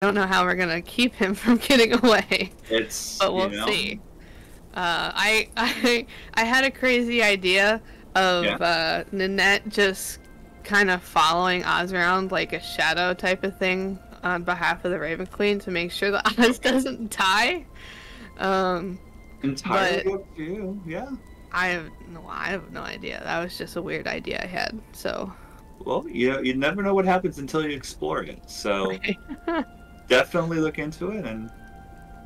don't know how we're gonna keep him from getting away. But we'll see. I had a crazy idea of Nanette just kind of following Oz around like a shadow type of thing on behalf of the Raven Queen to make sure that Oz doesn't die. Entirely up to you, yeah. I have no idea. That was just a weird idea I had. So. Well, you never know what happens until you explore it. So definitely look into it and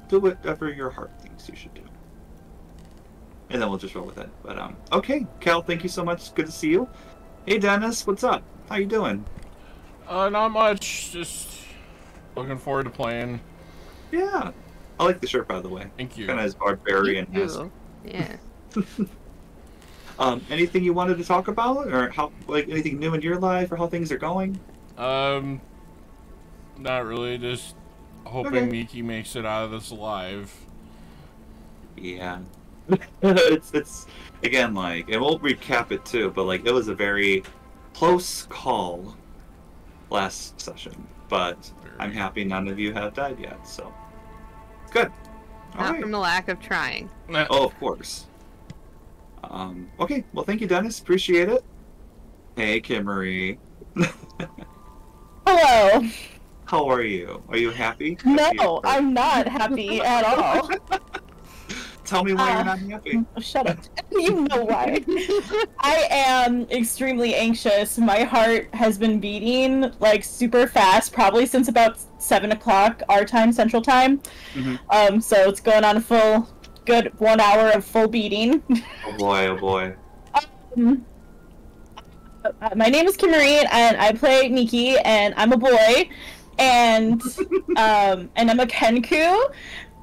do whatever your heart thinks you should do. And then we'll just roll with it. But okay, Cal, thank you so much. Good to see you. Hey, Dennis, what's up? How you doing? Not much. Just looking forward to playing. Yeah, I like the shirt, by the way. Thank you. Kind of as barbarian as. Yeah. Anything you wanted to talk about, or how, like, anything new in your life, or how things are going? Not really. Just hoping Miki makes it out of this alive. Yeah. it's again, like, and we'll recap it too, but like, it was a very close call last session, but I'm happy none of you have died yet, so good. Not from the lack of trying. Oh, of course. Okay, well, thank you, Dennis. Appreciate it. Hey, Kimarie. Hello. How are you? Are you happy? No, I'm not happy at all. Tell me why you're not happy. Shut up. You know why. I am extremely anxious. My heart has been beating like super fast, probably since about 7 o'clock our time, Central Time. Mm-hmm. So it's going on a full, good 1 hour of full beating. Oh boy, oh boy. My name is Kimarie, and I play Miki, and I'm a boy, and I'm a Kenku,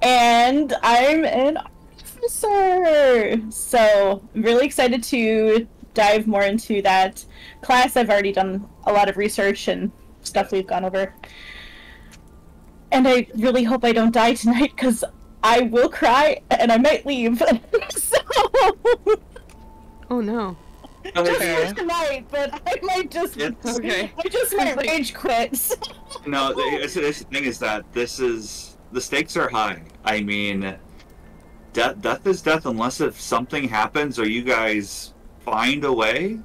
and I'm an officer. So I'm really excited to dive more into that class. I've already done a lot of research and stuff we've gone over, and I really hope I don't die tonight because I will cry and I might leave. So. Oh no. Just for tonight, but I might just I just might rage quit. No, the thing is that the stakes are high. I mean, death is death unless if something happens or you guys find a way.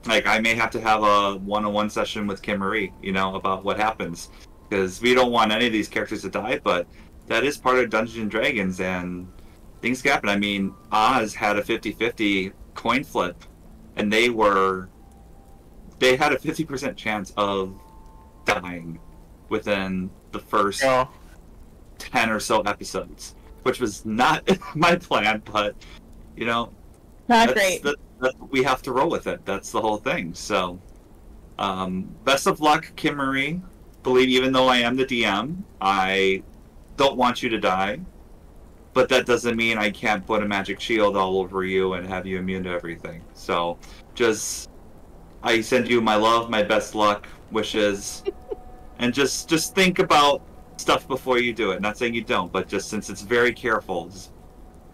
Like, I may have to have a one-on-one session with Kimarie, about what happens, because we don't want any of these characters to die, but that is part of Dungeons and Dragons, and things happen. I mean, Oz had a 50-50 coin flip, and they had a 50% chance of dying within the first 10 or so episodes, which was not my plan, but not great. We have to roll with it. That's the whole thing. So best of luck, Kimarie. Believe, even though I am the DM, I don't want you to die. But that doesn't mean I can't put a magic shield all over you and have you immune to everything. So, I send you my love, my best luck, wishes, and just think about stuff before you do it. Not saying you don't, but just since it's very careful, just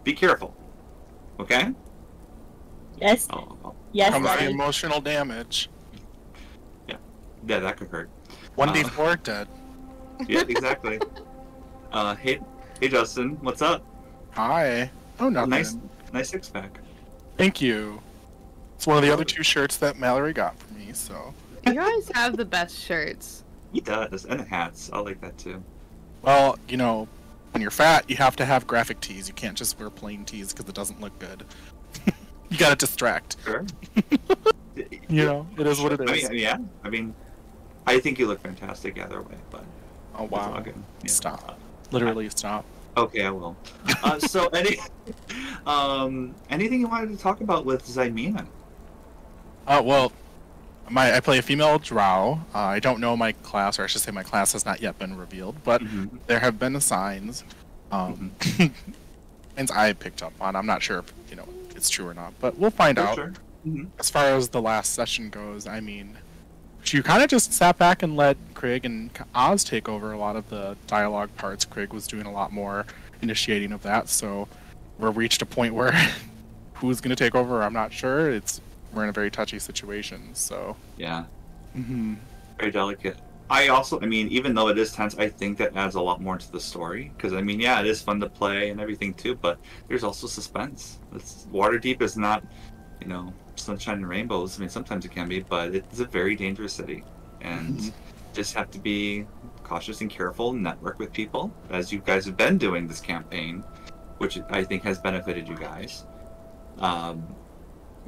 be careful. Okay? Yes. Yes. How about emotional damage? Yeah, that could hurt. 1d4 dead. Yeah, exactly. Hey, Justin, what's up? Hi. Oh, nothing. Nice six-pack. Thank you. It's one of the other 2 shirts that Mallory got for me, so. You guys have the best shirts. He does, and hats. I like that too. Well, when you're fat, you have to have graphic tees. You can't just wear plain tees because it doesn't look good. You gotta distract. Sure. It is what it is. I mean, I think you look fantastic either way, but. Oh, wow. Yeah. Stop. Literally stop. Okay, I will. So, anything you wanted to talk about with Xymena? Well, I play a female drow. I don't know my class, or I should say my class has not yet been revealed, but there have been signs. Signs I picked up on. I'm not sure if, it's true or not, but we'll find out. Sure. As far as the last session goes, I mean, she kind of just sat back and let Craig and Oz take over a lot of the dialogue parts. Craig was doing a lot more initiating of that, so we've reached a point where who's going to take over, I'm not sure. We're in a very touchy situation, so. Yeah. Very delicate. I mean, even though it is tense, I think that adds a lot more to the story. Because, I mean, yeah, it is fun to play and everything, too, but there's also suspense. Waterdeep is not, you know, sunshine and rainbows. I mean, sometimes it can be, but it's a very dangerous city. And just have to be cautious and careful and network with people, as you guys have been doing this campaign, which I think has benefited you guys.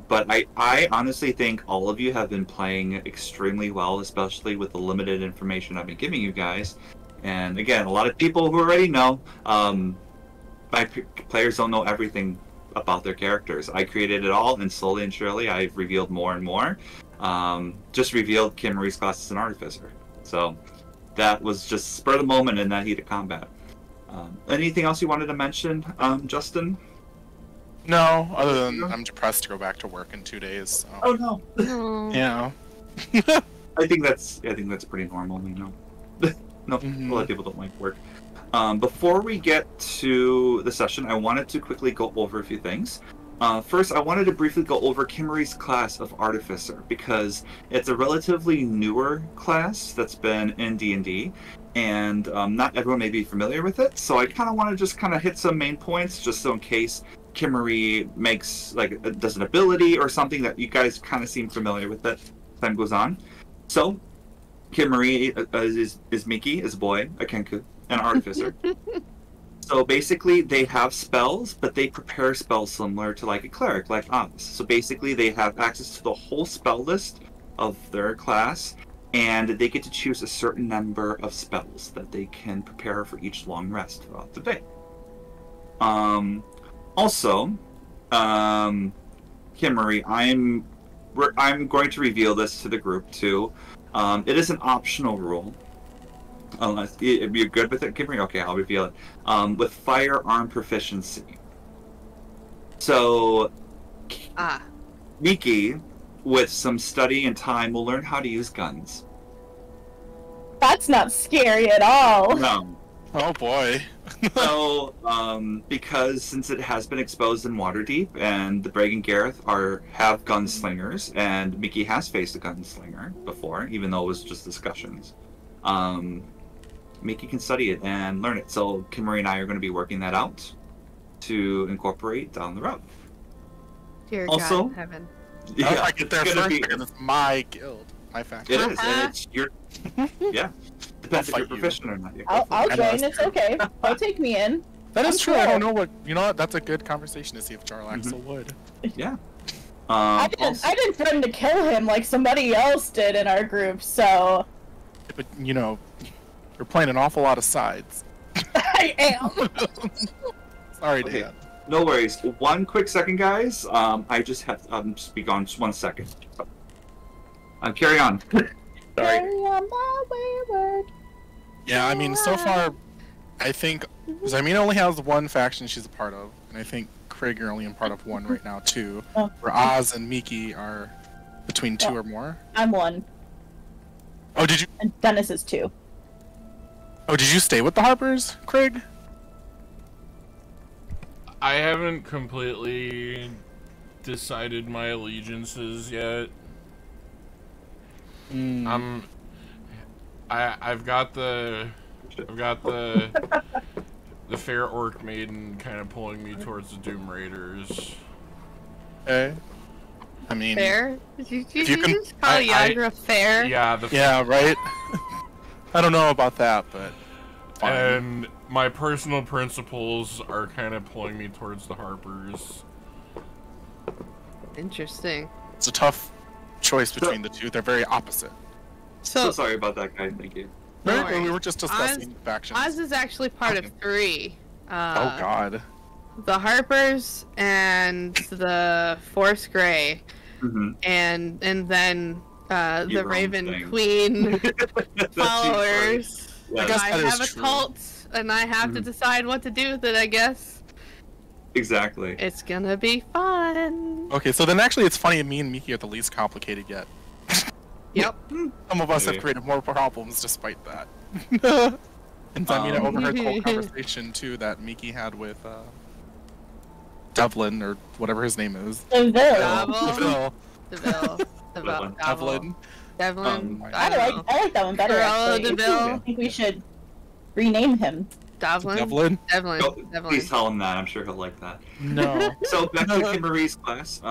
But I honestly think all of you have been playing extremely well, especially with the limited information I've been giving you guys. And again, a lot of people who already know, my players don't know everything about their characters. I created it all, and slowly and surely I've revealed more and more. Just revealed Kimarie's class as an artificer. So that was just spur of the moment in that heat of combat. Anything else you wanted to mention, Justin? No, other than I'm depressed to go back to work in 2 days. So. Oh no. Yeah. I think that's pretty normal, you know. No, a lot of people don't like work. Before we get to the session, I wanted to quickly go over a few things. First, I wanted to briefly go over Kimarie's class of Artificer, because it's a relatively newer class that's been in D&D, and not everyone may be familiar with it, so I kind of want to just kind of hit some main points, just so in case Kimarie makes, like, does an ability or something that you guys kind of seem familiar with it as time goes on. So, Kimarie is Miki, is a boy, a Kenku, an artificer. So basically, they have spells, but they prepare spells similar to like a cleric, like Oz. So basically, they have access to the whole spell list of their class, and they get to choose a certain number of spells that they can prepare for each long rest throughout the day. Also, Kimarie, I'm going to reveal this to the group too. It is an optional rule. Unless if you're good with it, Kimarie, okay, I'll reveal it. With firearm proficiency. So, Miki, with some study and time, will learn how to use guns. That's not scary at all. No. Oh boy. So, because since it has been exposed in Waterdeep, and the Bragan Gareth have gunslingers, and Miki has faced a gunslinger before, even though it was just discussions. Miki can study it and learn it. So Kimarie and I are going to be working that out to incorporate down the road. Dear also, God in heaven. Yeah, if I get there first, because it's my guild, my faction. It is, and it's your... Yeah. Depends if you're proficient or not. I'll join, it's okay. I'll take me in. That is true, I don't know what... You know what, that's a good conversation to see if Jarlaxle would. Yeah. I didn't threaten to kill him like somebody else did in our group, so... But, you know... You're playing an awful lot of sides. I am. Sorry, okay. Dan. No worries. One quick second, guys. I just have to just be gone just 1 second. Carry on. Sorry. Carry on my wayward. Yeah, I mean, so far, I think Zarmina only has one faction she's a part of, and I think Craig, you're only in part of one right now too. Where Oz and Miki are between two or more. I'm one. Oh, did you? And Dennis is 2. Oh, did you stay with the Harpers, Craig? I haven't completely decided my allegiances yet. I've got the fair orc maiden kind of pulling me towards the Doom Raiders. Okay. I mean, fair? Did you just call Yagra fair? Yeah, yeah, right. I don't know about that, but fine. And my personal principles are kind of pulling me towards the Harpers. Interesting. It's a tough choice between the two. They're very opposite. So sorry about that, guy. Thank you. Right, we were just discussing factions. Oz is actually part of 3. Oh God. The Harpers and the Force Grey, and then the Raven Queen followers. Yeah. I have a cult, and I have to decide what to do with it, I guess. Exactly. It's gonna be fun. Okay, so then actually it's funny me and Miki are the least complicated yet. Yep. Some of us have created more problems despite that. And I mean, I overheard the whole conversation too that Miki had with Devlin, or whatever his name is. Deville. Devlin. Devlin. I like that one better. Actually. I think we should rename him. Devlin. Oh, please tell him that. I'm sure he'll like that. No. So back to Kimarie's class.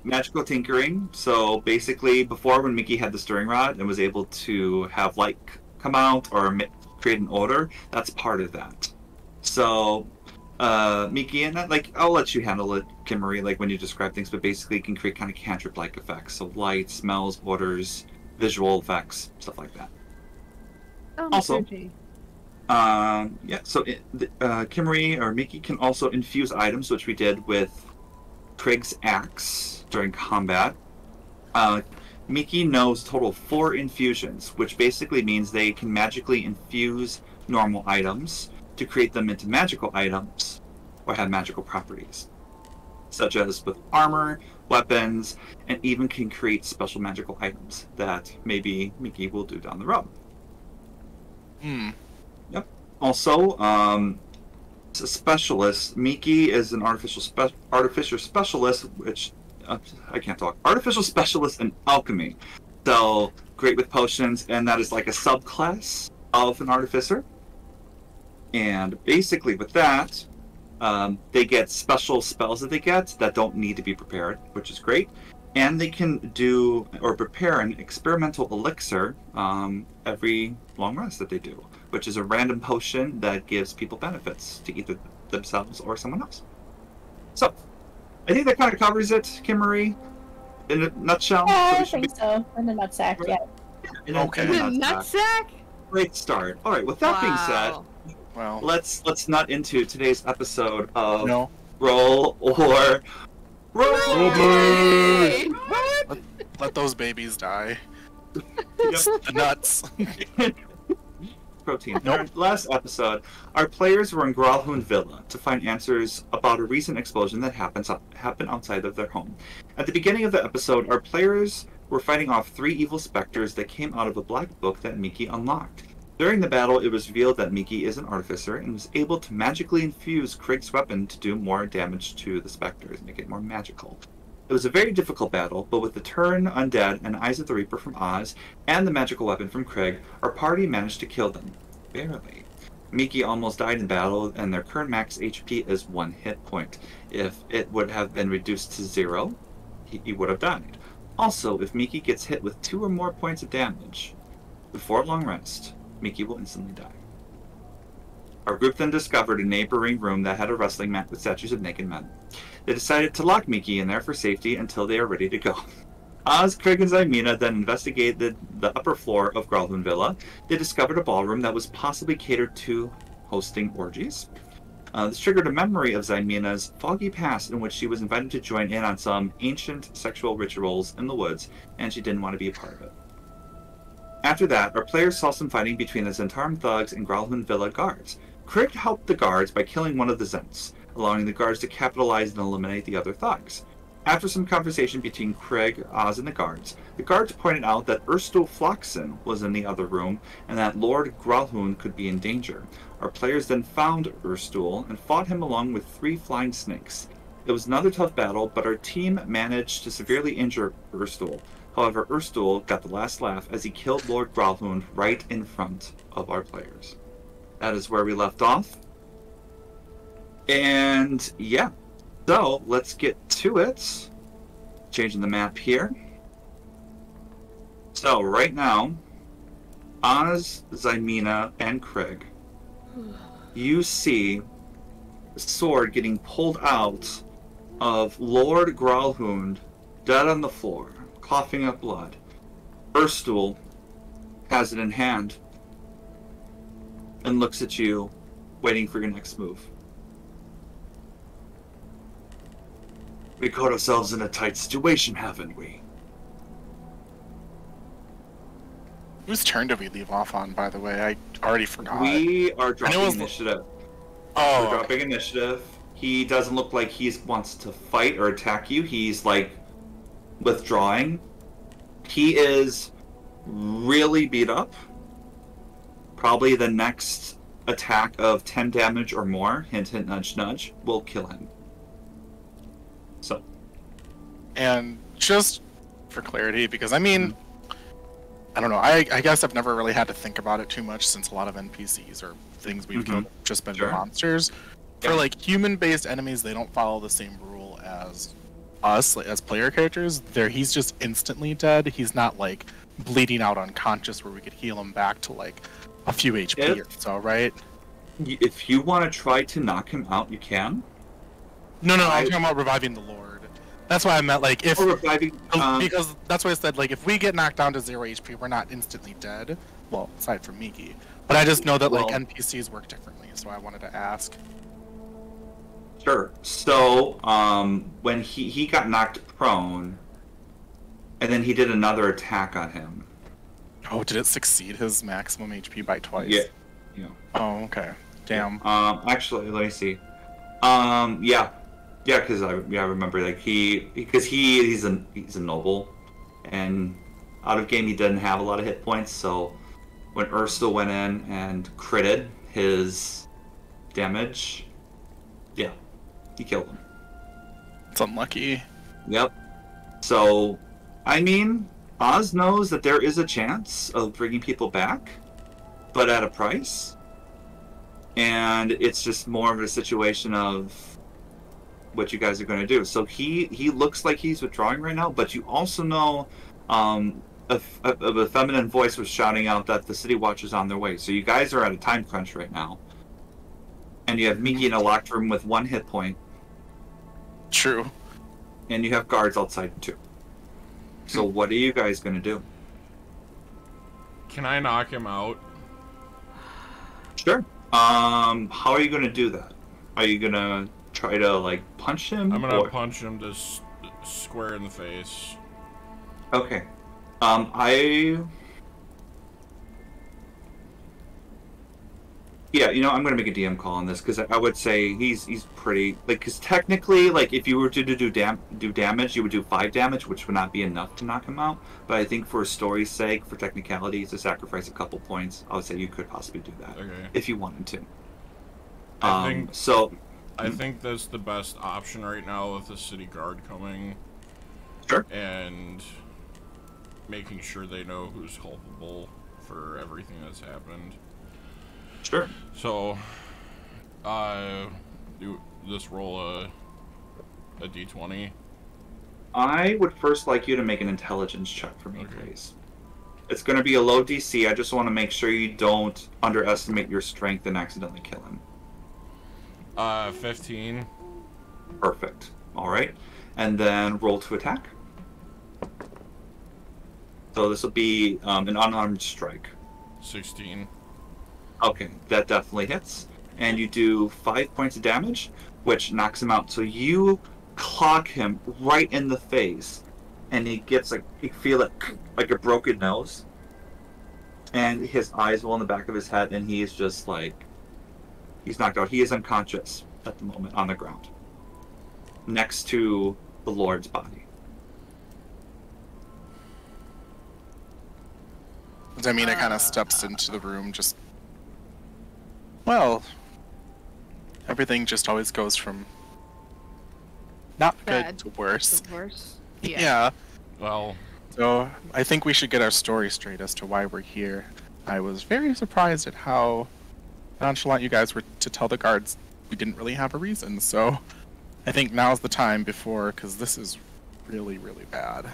Magical tinkering. So basically, before when Mickey had the stirring rod and was able to have light come out or create an odor, that's part of that. So Mickey and I'll let you handle it, Kimarie, like when you describe things, but basically you can create kind of cantrip-like effects. So light, smells, odors, visual effects, stuff like that. Also. Kimarie or Mickey can also infuse items, which we did with Krieg's axe during combat. Mickey knows total 4 infusions, which basically means they can magically infuse normal items to create them into magical items or have magical properties, such as with armor, weapons, and even can create special magical items that maybe Mickey will do down the road. Yep. Also, a specialist. Mickey is an artificial specialist, which I can't talk. Artificial specialist in alchemy. So great with potions, and that is like a subclass of an artificer. And basically, with that, they get special spells that they get that don't need to be prepared, which is great. And they can do or prepare an experimental elixir every long rest that they do, which is a random potion that gives people benefits to either themselves or someone else. So, I think that kind of covers it, Kimarie, in a nutshell. Yeah, I think so. In a nutsack, yeah. In a nutsack? Great start. All right. With that being said, let's nut into today's episode of Roll or Roll. Let those babies die. The nuts. Protein. In our last episode, our players were in Gralhund Villa to find answers about a recent explosion that happened outside of their home. At the beginning of the episode, our players were fighting off 3 evil specters that came out of a black book that Mickey unlocked. During the battle, it was revealed that Mickey is an artificer and was able to magically infuse Krieg's weapon to do more damage to the specters, make it more magical. It was a very difficult battle, but with the Turn Undead and Eyes of the Reaper from Oz and the magical weapon from Krieg, our party managed to kill them. Barely. Mickey almost died in battle, and their current max HP is 1 hit point. If it would have been reduced to 0, he would have died. Also, if Mickey gets hit with 2 or more points of damage before long rest, Mickey will instantly die. Our group then discovered a neighboring room that had a wrestling mat with statues of naked men. They decided to lock Mickey in there for safety until they are ready to go. Oz, Krieg, and Xymena then investigated the upper floor of Gralhund Villa. They discovered a ballroom that was possibly catered to hosting orgies. This triggered a memory of Xymena's foggy past in which she was invited to join in on some ancient sexual rituals in the woods, and she didn't want to be a part of it. After that, our players saw some fighting between the Zentarum thugs and Gralhund Villa guards. Krieg helped the guards by killing one of the Zents, allowing the guards to capitalize and eliminate the other thugs. After some conversation between Krieg, Oz, and the guards pointed out that Erstul Floxen was in the other room and that Lord Gralhund could be in danger. Our players then found Erstul and fought him along with 3 flying snakes. It was another tough battle, but our team managed to severely injure Erstul. However, Erstul got the last laugh as he killed Lord Gralhund right in front of our players. That is where we left off. And yeah, so let's get to it. Changing the map here. So right now, Oz, Xymena, and Krieg, you see the sword getting pulled out of Lord Gralhund, dead on the floor, coughing up blood. Erstul has it in hand and looks at you, waiting for your next move. We caught ourselves in a tight situation, haven't we? Whose turn did we leave off on, by the way? I already forgot. We are dropping initiative. Oh. We're dropping initiative. He doesn't look like he wants to fight or attack you. He's, like, withdrawing. He is really beat up. Probably the next attack of 10 damage or more, hint, hint, nudge, nudge, will kill him. So. And just for clarity, because I mean, I don't know. I guess I've never really had to think about it too much since a lot of NPCs or things we've killed have just been monsters. For like human-based enemies, they don't follow the same rule as us, like, as player characters. He's just instantly dead. He's not like bleeding out unconscious where we could heal him back to like a few HP or so, right? If you want to try to knock him out, you can. No, I'm talking about reviving the Lord. That's why I meant like if because that's why I said like if we get knocked down to 0 HP, we're not instantly dead. Well, aside from Miki, but I just know that like NPCs work differently, so I wanted to ask. Sure. So when he got knocked prone, and then he did another attack on him. Oh, did it succeed his maximum HP by twice? Yeah. Oh, okay. Damn. Actually, let me see. Yeah, because I remember like he's a noble, and out of game he doesn't have a lot of hit points. So when Ursula went in and critted his damage, yeah, he killed him. It's unlucky. Yep. So, I mean, Oz knows that there is a chance of bringing people back, but at a price. And it's just more of a situation of what you guys are going to do. So he looks like he's withdrawing right now, but you also know a feminine voice was shouting out that the City Watch is on their way. So you guys are at a time crunch right now. And you have Miki in a locked room with 1 hit point. True. And you have guards outside too. So what are you guys going to do? Can I knock him out? Sure. How are you going to do that? Are you going to try to like punch him? I'm gonna punch him to square in the face. Okay. Yeah, I'm gonna make a DM call on this because I would say he's pretty like because technically like if you were to do damage, you would do 5 damage, which would not be enough to knock him out. But I think for story's sake, for technicalities, to sacrifice a couple points, I would say you could possibly do that if you wanted to. I think that's the best option right now with the city guard coming. Sure. And making sure they know who's culpable for everything that's happened. Sure. So, do this roll a d20. I would first like you to make an intelligence check for me, please. It's going to be a low DC. I just want to make sure you don't underestimate your strength and accidentally kill him. 15. Perfect. All right. And then roll to attack. So this will be an unarmed strike. 16. Okay, that definitely hits. And you do 5 points of damage, which knocks him out. So you clock him right in the face, and he gets you feel it like a broken nose. And his eyes roll in the back of his head, and he is just he's knocked out. He is unconscious at the moment on the ground, next to the Lord's body. Zamina kind of steps into the room, just... Well, everything just always goes from not good to worse. Yeah. Well... So, I think we should get our story straight as to why we're here. I was very surprised at how nonchalant you guys were to tell the guards we didn't really have a reason, so I think now's the time because this is really, really bad.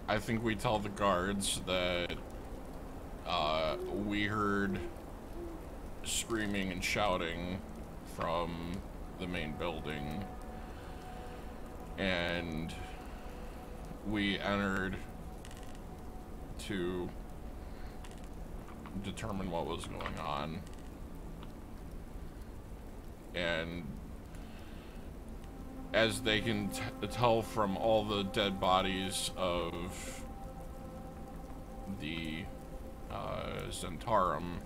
I think we tell the guards that we heard screaming and shouting from the main building, and we entered to determine what was going on. And as they can tell from all the dead bodies of the Zentarum,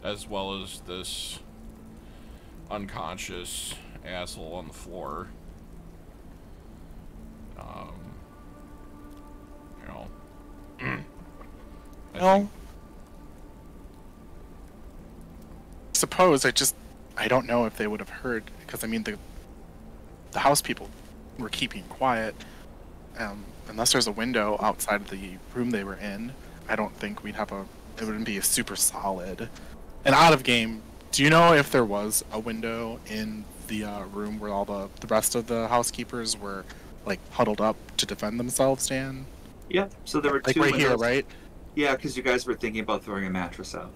as well as this unconscious asshole on the floor, Well, suppose I don't know if they would have heard, because I mean the house people were keeping quiet. unless there's a window outside of the room they were in, I don't think we'd have a. It wouldn't be a super solid. And out of game, do you know if there was a window in the room where all the rest of the housekeepers were like huddled up to defend themselves, Dan? Yep. So there were like two right windows. Here, right? Yeah, because you guys were thinking about throwing a mattress out.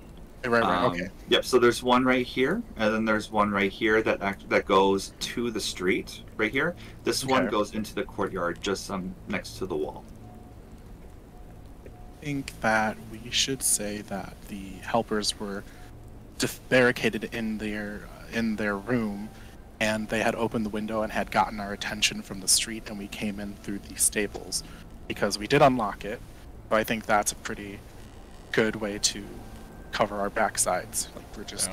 Right. Okay. Yep. So there's one right here, and then there's one right here that goes to the street. Right here. This one goes into the courtyard, just next to the wall. I think that we should say that the helpers were barricaded in their room, and they had opened the window and had gotten our attention from the street, and we came in through the stables because we did unlock it. So I think that's a pretty good way to cover our backsides. Like we're just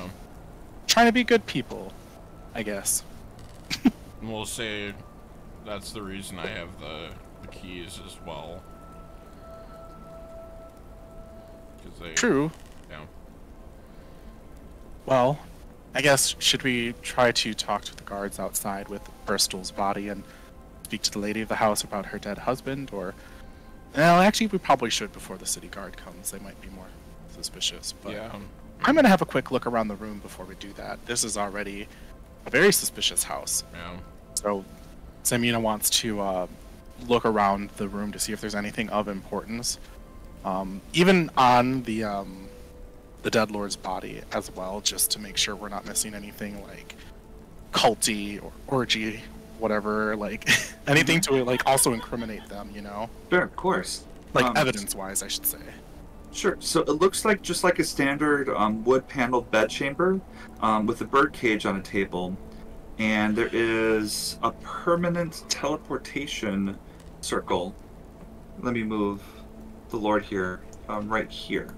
trying to be good people, I guess. We'll say that's the reason I have the keys as well. True. Yeah. Well, I guess should we try to talk to the guards outside with Bristol's body and speak to the lady of the house about her dead husband, or... Well, actually, we probably should before the city guard comes. They might be more suspicious, but... Yeah. I'm gonna have a quick look around the room before we do that. This is already a very suspicious house. Yeah. So, Samina wants to look around the room to see if there's anything of importance. Even on the Dead Lord's body as well, just to make sure we're not missing anything like culty or orgy, whatever, like anything to like also incriminate them, you know? Sure, of course. Like evidence-wise, I should say. Sure. So it looks like just like a standard wood-paneled bedchamber with a bird cage on a table, and there is a permanent teleportation circle. Let me move the Lord here, right here.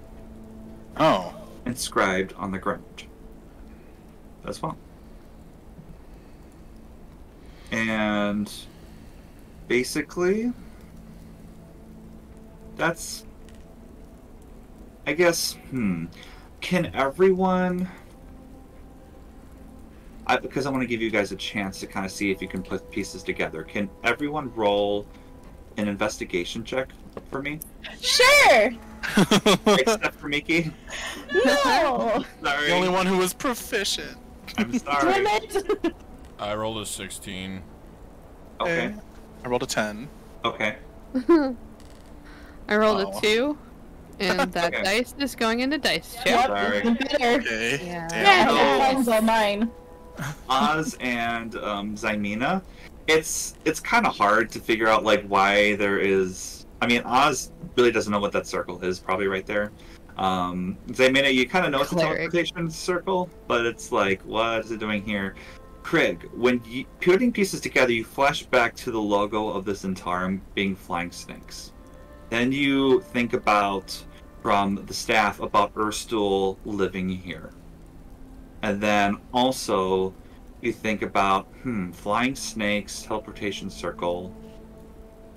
Oh. Inscribed on the ground as well. And basically, that's, I guess, can everyone, because I want to give you guys a chance to kind of see if you can put pieces together, can everyone roll an investigation check for me? Sure! Except for Miki. No! Sorry. The only one who was proficient. I'm sorry. Damn it! I rolled a 16. Okay. I rolled a 10. Okay. I rolled a 2, and that Okay. dice is going into dice chip. Yep, Sorry. even better. Okay. Yeah. Yeah, Oh. mine's all mine. Oz and Zymina, it's kind of hard to figure out like why there is. I mean, Oz really doesn't know what that circle is. Probably right there. Zymina, you kind of know it's a teleportation circle, but it's like, what is it doing here? Craig, when you putting pieces together, you flash back to the logo of the Zentarum being flying snakes. Then you think about from the staff about Erstuhl living here. And then also you think about, flying snakes, teleportation circle,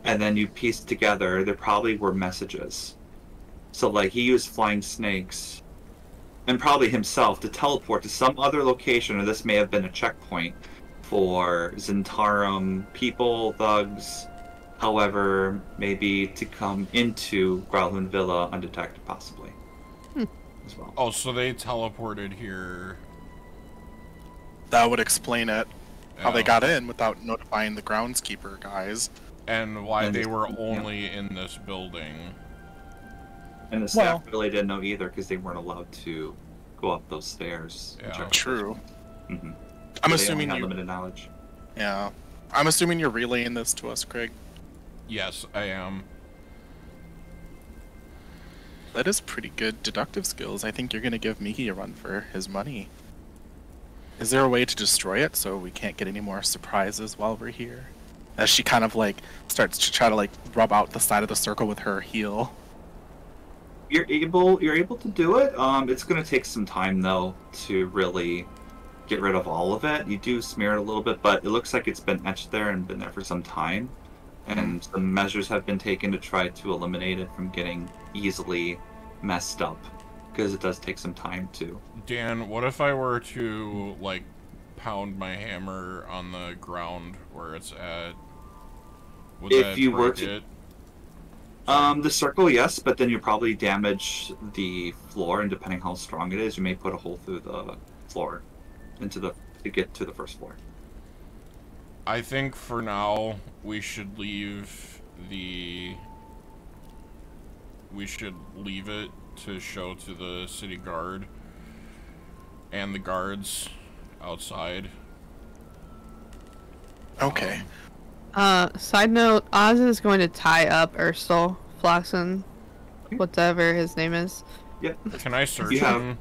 and then you piece together, there probably were messages. So like he used flying snakes, and probably himself, to teleport to some other location, or this may have been a checkpoint for Zentarum people, thugs, however, maybe to come into Growlhound Villa undetected, possibly. As well. Oh, so they teleported here. That would explain it. How they Oh. got in without notifying the groundskeeper guys. And why And they just- were only in this building. And the staff really didn't know either because they weren't allowed to go up those stairs. Yeah. True. Mm-hmm. I'm assuming had you. limited knowledge. Yeah. I'm assuming you're relaying this to us, Craig. Yes, I am. That is pretty good deductive skills. I think you're gonna give Miki a run for his money. Is there a way to destroy it so we can't get any more surprises while we're here? As she kind of like starts to try to like rub out the side of the circle with her heel. You're able to do it. It's gonna take some time though to really get rid of all of it. You do smear it a little bit, but it looks like it's been etched there and been there for some time. And some measures have been taken to try to eliminate it from getting easily messed up, because it does take some time to. Dan, what if I were to, like, pound my hammer on the ground where it's at? Would If that you were break to, it? The circle, yes, but then you probably damage the floor, and depending how strong it is, you may put a hole through the floor to get to the first floor. I think for now we should leave it to show to the city guard and the guards outside. Okay. Side note, Oz is going to tie up Urstel, Floxen, whatever his name is. Yep. Can I search him?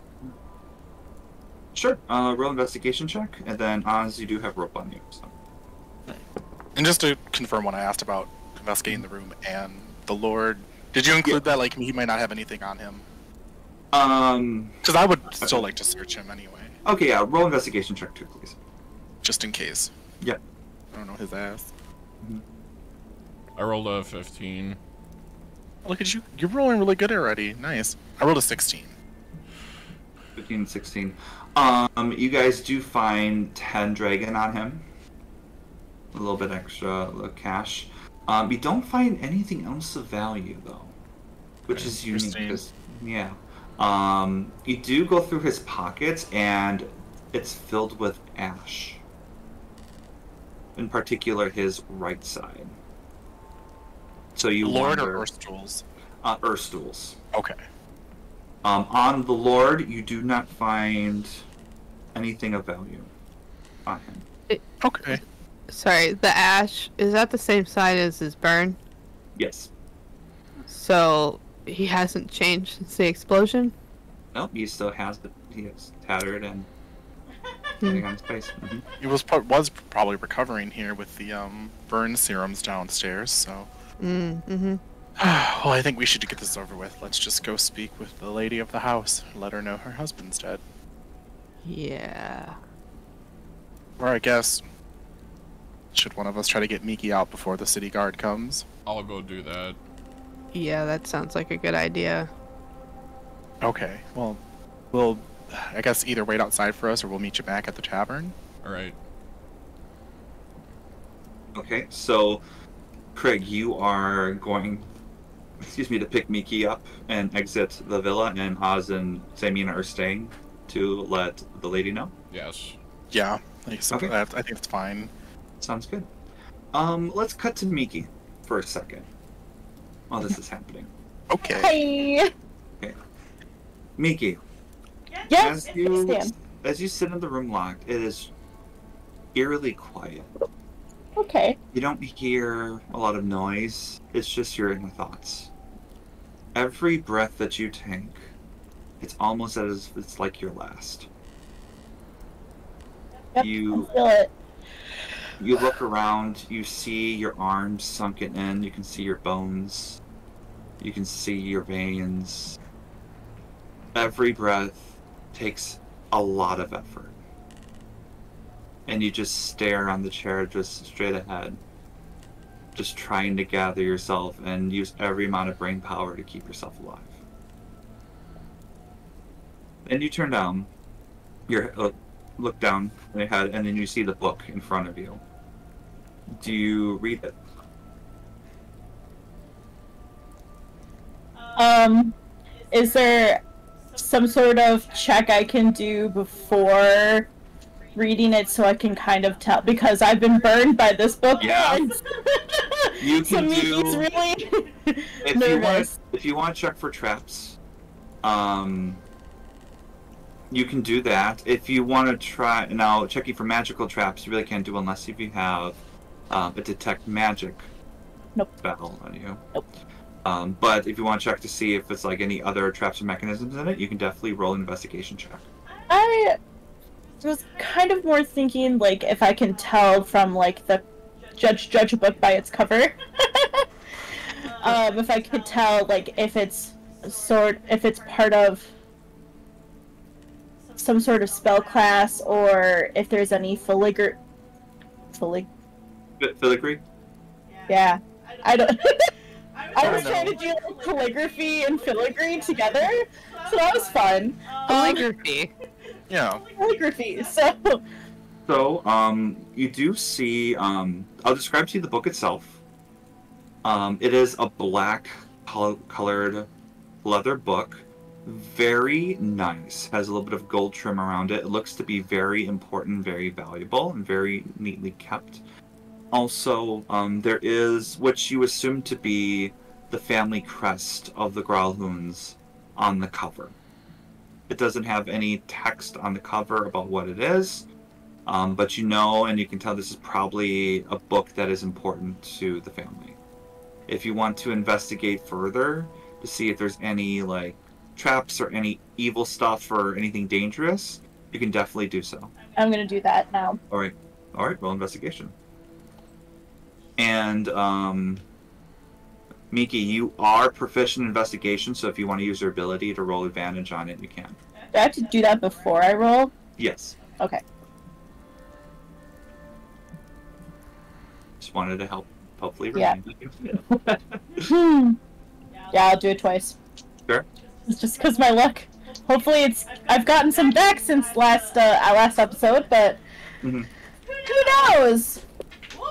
Sure. Roll investigation check, and then Oz, you do have rope on you. So. And just to confirm what I asked about investigating the room and the Lord, did you include that, like, he might not have anything on him? Because I would still like to search him anyway. Okay, yeah. Roll investigation check too, please. Just in case. Yep. I don't know his ass. I rolled a 15. Look at you. You're rolling really good already. Nice. I rolled a 16. 15, 16. You guys do find 10 dragon on him. A little bit extra cash. You don't find anything else of value, though. Which is unique. Yeah. You do go through his pockets, and it's filled with ash. In particular, his right side. So you Lord wonder, or Earth Stools? Earth Stools. Okay. On the Lord, you do not find anything of value on him. Okay. Sorry, the ash, is that the same side as his burn? Yes. So, he hasn't changed since the explosion? Nope, he still has it. He is tattered and getting on his face. He was probably recovering here with the burn serums downstairs, so... Mm-hmm. Well, I think we should get this over with. Let's just go speak with the lady of the house. Let her know her husband's dead. Yeah. Or I guess... should one of us try to get Miki out before the city guard comes? I'll go do that. Yeah, that sounds like a good idea. Okay, well, we'll, I guess, either wait outside for us or we'll meet you back at the tavern. Alright. Okay, so, Craig, you are going, to pick Miki up and exit the villa, and Oz and Samina are staying to let the lady know? Yes. Yeah, okay. I think it's fine. Sounds good. Let's cut to Miki for a second while this is happening. Okay. Hi. Okay. Miki. Yes. As you sit in the room locked, it is eerily quiet. Okay. You don't hear a lot of noise. It's just your inner thoughts. Every breath that you take, it's almost as if it's like your last. Yep, You I feel it. You look around, you see your arms sunken in, you can see your bones, you can see your veins. Every breath takes a lot of effort. And you just stare on the chair just straight ahead, just trying to gather yourself and use every amount of brain power to keep yourself alive. Then you turn down, look down on your head, and then you see the book in front of you. Do you read it? Is there some sort of check I can do before reading it so I can kind of tell? Because I've been burned by this book once. You can Miki's really nervous. If you want to check for traps, you can do that. If you want to try now, checking for magical traps, you really can't do unless if you have a detect magic spell on you. Nope. But if you want to check to see if it's like any other traps or mechanisms in it, you can definitely roll an investigation check. I was kind of more thinking like if I can tell from like the judge a book by its cover. If I could tell like if it's part of some sort of spell class or if there's any filigree. Yeah, I don't. I was trying to do like, calligraphy and filigree together, so that was fun. Calligraphy. Yeah. Calligraphy. So, you do see. I'll describe to you the book itself. It is a black colored leather book. Very nice. Has a little bit of gold trim around it. It looks to be very important, very valuable, and very neatly kept. Also, there is what you assume to be the family crest of the Growlhounds on the cover. It doesn't have any text on the cover about what it is, but you know, and you can tell this is probably a book that is important to the family. If you want to investigate further to see if there's any like traps or any evil stuff or anything dangerous, you can definitely do so. I'm gonna do that now. All right, roll investigation. And Miki, you are proficient in investigation, so if you want to use your ability to roll advantage on it, you can. Do I have to do that before I roll? Yes. Okay. Just wanted to hopefully remind you. Yeah, I'll do it twice. Sure. It's just because my luck. Hopefully I've gotten some back since last episode, but who knows?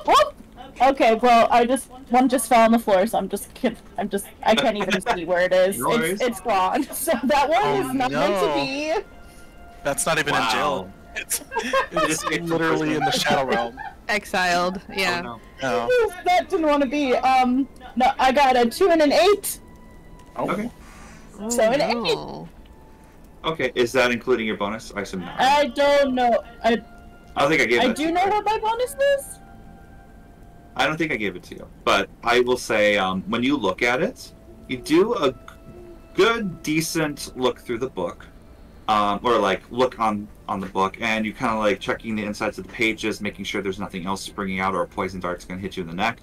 Whoop! Okay, well, one just fell on the floor, so I can't even see where it is. It's gone. So that one is not meant to be. That's not even in jail. It's literally in the Shadow Realm. Exiled, yeah. Oh, no. That didn't want to be. No, I got a 2 and an 8. Oh. Okay. So an 8. Okay, is that including your bonus? I assume not. I don't know. I don't think I gave it. I do know what my bonus is. I don't think I gave it to you, but I will say when you look at it, you do a good, decent look through the book, or like look on the book, and you kind of like checking the insides of the pages, making sure there's nothing else springing out or a poison dart's going to hit you in the neck.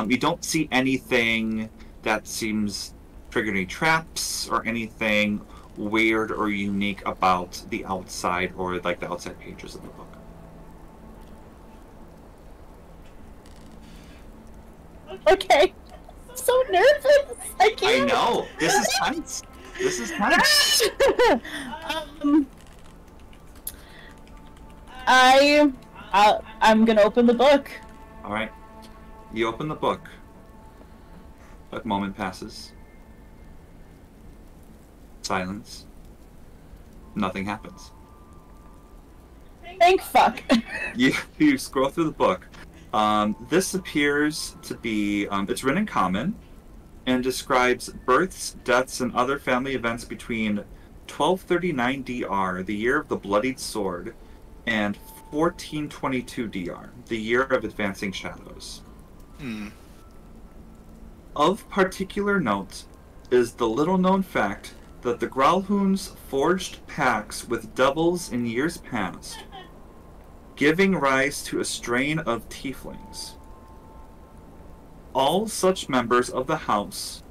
You don't see anything that seems trigger any traps or anything weird or unique about the outside or like the outside pages of the book. Okay. I'm so nervous. I can't. I know. This is tense. This is tense. I'm gonna open the book. All right. You open the book. A moment passes. Silence. Nothing happens. Thank fuck. You scroll through the book. This appears to be, it's written in common and describes births, deaths, and other family events between 1239 DR, the year of the Bloodied Sword, and 1422 DR, the year of Advancing Shadows. Of particular note is the little-known fact that the Growlhounds forged pacts with devils in years past, giving rise to a strain of tieflings. All such members of the house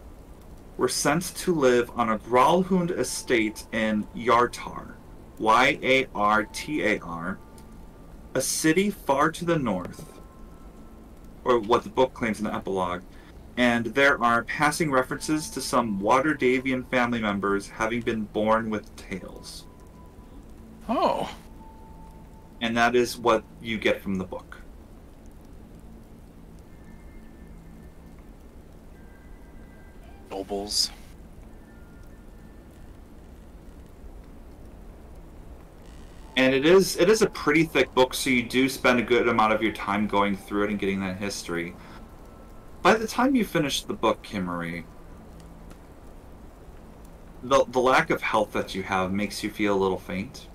were sent to live on a Growlhound estate in Yartar, Yartar, a city far to the north, or what the book claims in the epilogue, and there are passing references to some Waterdevian family members having been born with tails. Oh. And that is what you get from the book. Nobles. And it is a pretty thick book, so you do spend a good amount of your time going through it and getting that history. By the time you finish the book, Kimarie, the lack of health that you have makes you feel a little faint.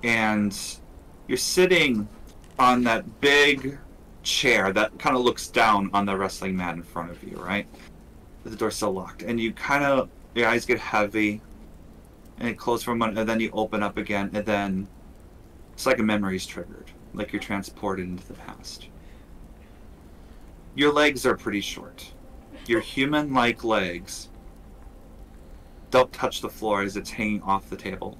And you're sitting on that big chair that kind of looks down on the wrestling mat in front of you, right? The door's still locked. And you kind of, your eyes get heavy, and it closes for a moment, and then you open up again, and then it's like a memory's triggered, like you're transported into the past. Your legs are pretty short. Your human-like legs don't touch the floor as it's hanging off the table.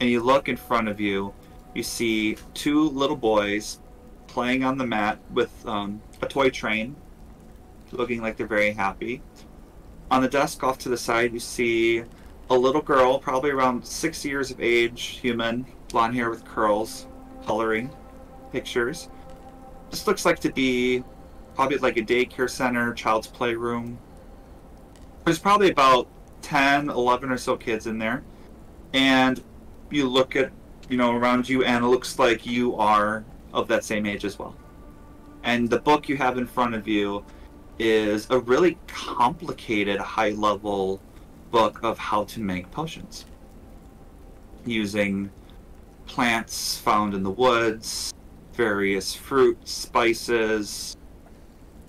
And you look in front of you, you see two little boys playing on the mat with a toy train, looking like they're very happy. On the desk off to the side, you see a little girl, probably around 6 years of age, human, blonde hair with curls, coloring pictures. This looks like to be probably like a daycare center, child's playroom. There's probably about 10, 11 or so kids in there. And you look at, around you, and it looks like you are of that same age as well. And the book you have in front of you is a really complicated, high-level book of how to make potions. Using plants found in the woods, various fruits, spices,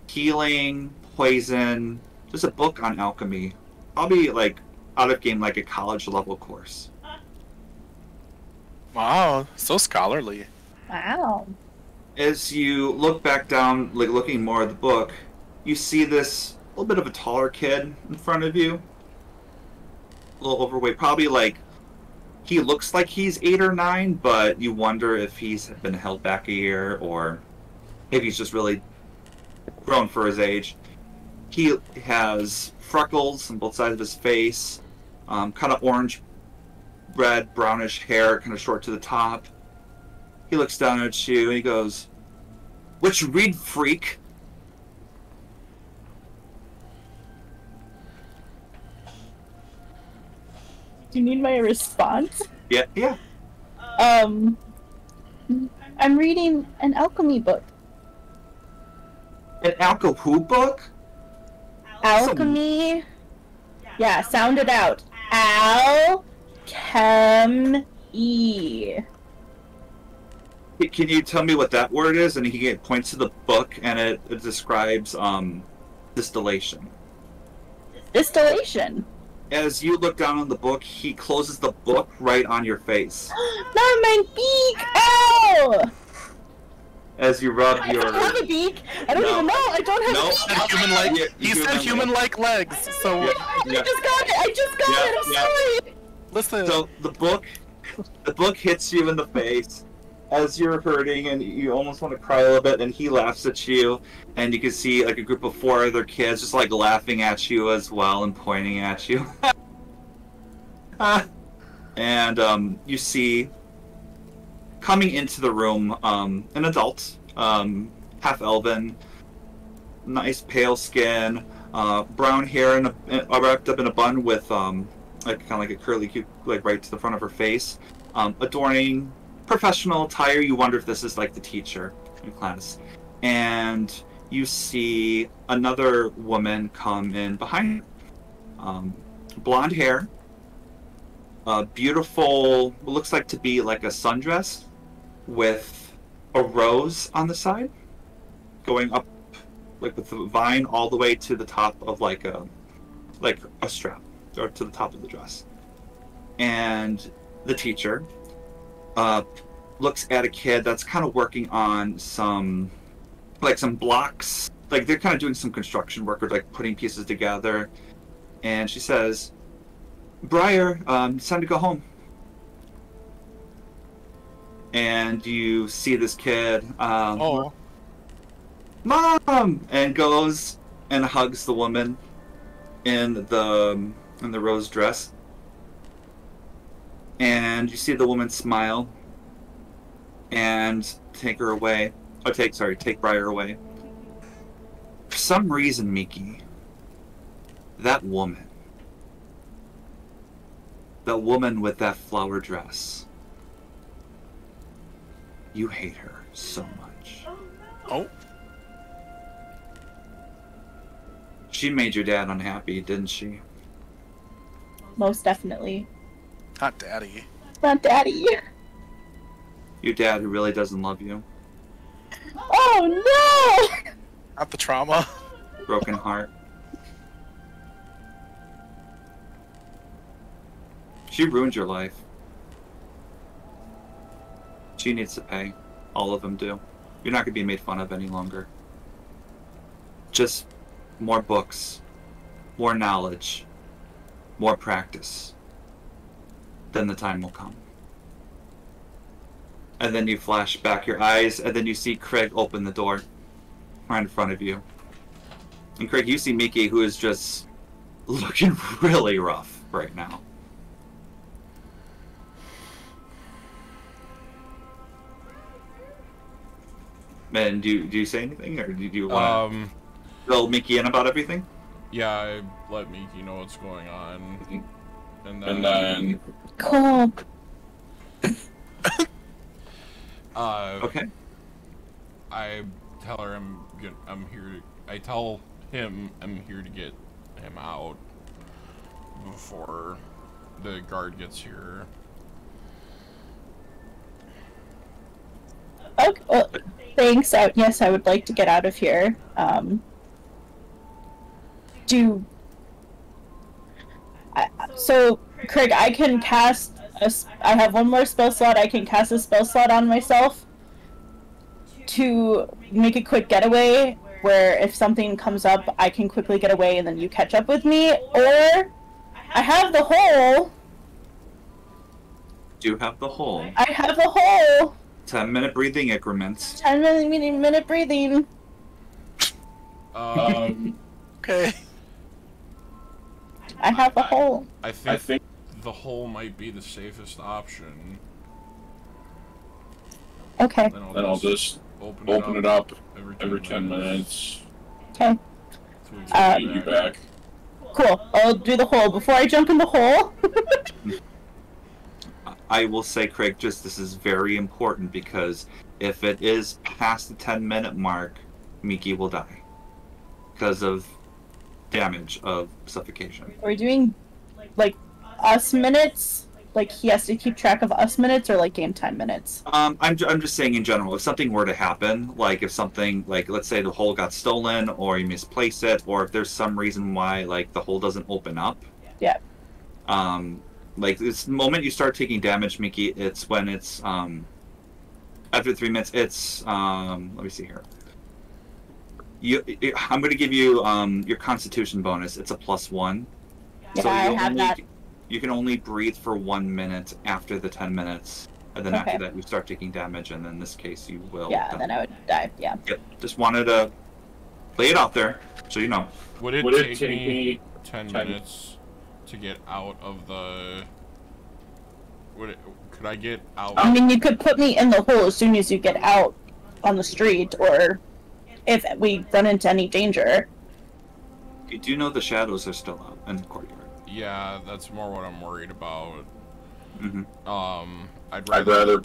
healing, poison, just a book on alchemy. Probably like out of game, like a college level course. Wow, so scholarly. Wow. As you look back down, like looking more at the book, you see this little bit of a taller kid in front of you. A little overweight, probably like, he looks like he's 8 or 9, but you wonder if he's been held back a year or if he's just really grown for his age. He has freckles on both sides of his face, kind of orange, red, brownish hair, kind of short to the top. He looks down at you and he goes, "What you read, freak?" Do you need my response? Yeah. I'm reading an alchemy book. An alchemy book? Alchemy? Yeah, sound it out. Alchemy. Can you tell me what that word is? And he points to the book, and it describes distillation. Distillation. As you look down on the book, he closes the book right on your face. Not my beak! Ow! As you rub I your... don't have a beak! I don't even know! I don't have a beak! He said human-like legs, so... Yeah. I just got it! I'm sorry! Listen... So, the book hits you in the face as you're hurting, and you almost want to cry a little bit, and he laughs at you, and you can see like a group of 4 other kids just like laughing at you as well and pointing at you. And you see coming into the room an adult, half elven, nice pale skin, brown hair, and wrapped up in a bun with like kind of like a curly cute, like right to the front of her face, adorning professional attire. You wonder if this is like the teacher in class. And you see another woman come in behind her. Blonde hair, beautiful, what looks like to be like a sundress with a rose on the side, going up like with the vine all the way to the top of like a strap, or to the top of the dress. And the teacher looks at a kid that's kind of working on some blocks. Like they're kind of doing some construction work or like putting pieces together. And she says, "Briar, it's time to go home." And you see this kid, Oh. "Mom!" and goes and hugs the woman in the rose dress. And you see the woman smile and take her away. Oh, take Briar away. For some reason, Miki, that woman with that flower dress, you hate her so much. Oh. She made your dad unhappy, didn't she? Most definitely. Not Daddy. Not Daddy. Your dad who really doesn't love you. Oh no! Not the trauma. Broken heart. She ruined your life. She needs to pay. All of them do. You're not going to be made fun of any longer. Just more books, more knowledge, more practice. Then the time will come. And then you flash back your eyes, and then you see Craig open the door right in front of you. And Craig, you see Miki, who is just looking really rough right now. And do you say anything, or do you want to fill Mickey in about everything? Yeah, I let Miki know what's going on, and then cool. Okay. I tell her I'm here. I tell him I'm here to get him out before the guard gets here. Okay. Well, thanks. Yes, I would like to get out of here. So, Craig, I can cast I have one more spell slot. I can cast a spell slot on myself to make a quick getaway, where if something comes up, I can quickly get away and then you catch up with me. Or I have the hole. Do you have the hole? I have the hole. 10-minute breathing increments. 10-minute breathing. Okay. I have the hole. I think the hole might be the safest option. Okay. Then I'll just open it up every 10 minutes. Okay. Get you back. Cool. I'll do the hole. Before I jump in the hole... I will say, Craig, this is very important, because if it is past the 10-minute mark, Miki will die. Because of damage of suffocation. Are we doing, like, us minutes? Like, he has to keep track of us minutes, or, like, game time minutes? I'm just saying in general, if something were to happen, like, if something, like, let's say the hole got stolen, or you misplace it, or if there's some reason why, like, the hole doesn't open up. Yeah. Like, this moment you start taking damage, Miki, it's when it's, after 3 minutes, it's, let me see here. I'm going to give you, your constitution bonus. It's a +1. Yeah, so I have that. You can only breathe for 1 minute after the 10 minutes. And then after that, you start taking damage, and in this case, you will die. die. Then I would die, yeah. Yep, just wanted to lay it out there, so you know. Would it take me 10 minutes to get out of the... Could I get out? I mean, you could put me in the hole as soon as you get out on the street, or if we run into any danger. You do know the shadows are still out in the courtyard. Yeah, that's more what I'm worried about. Mm-hmm. I'd rather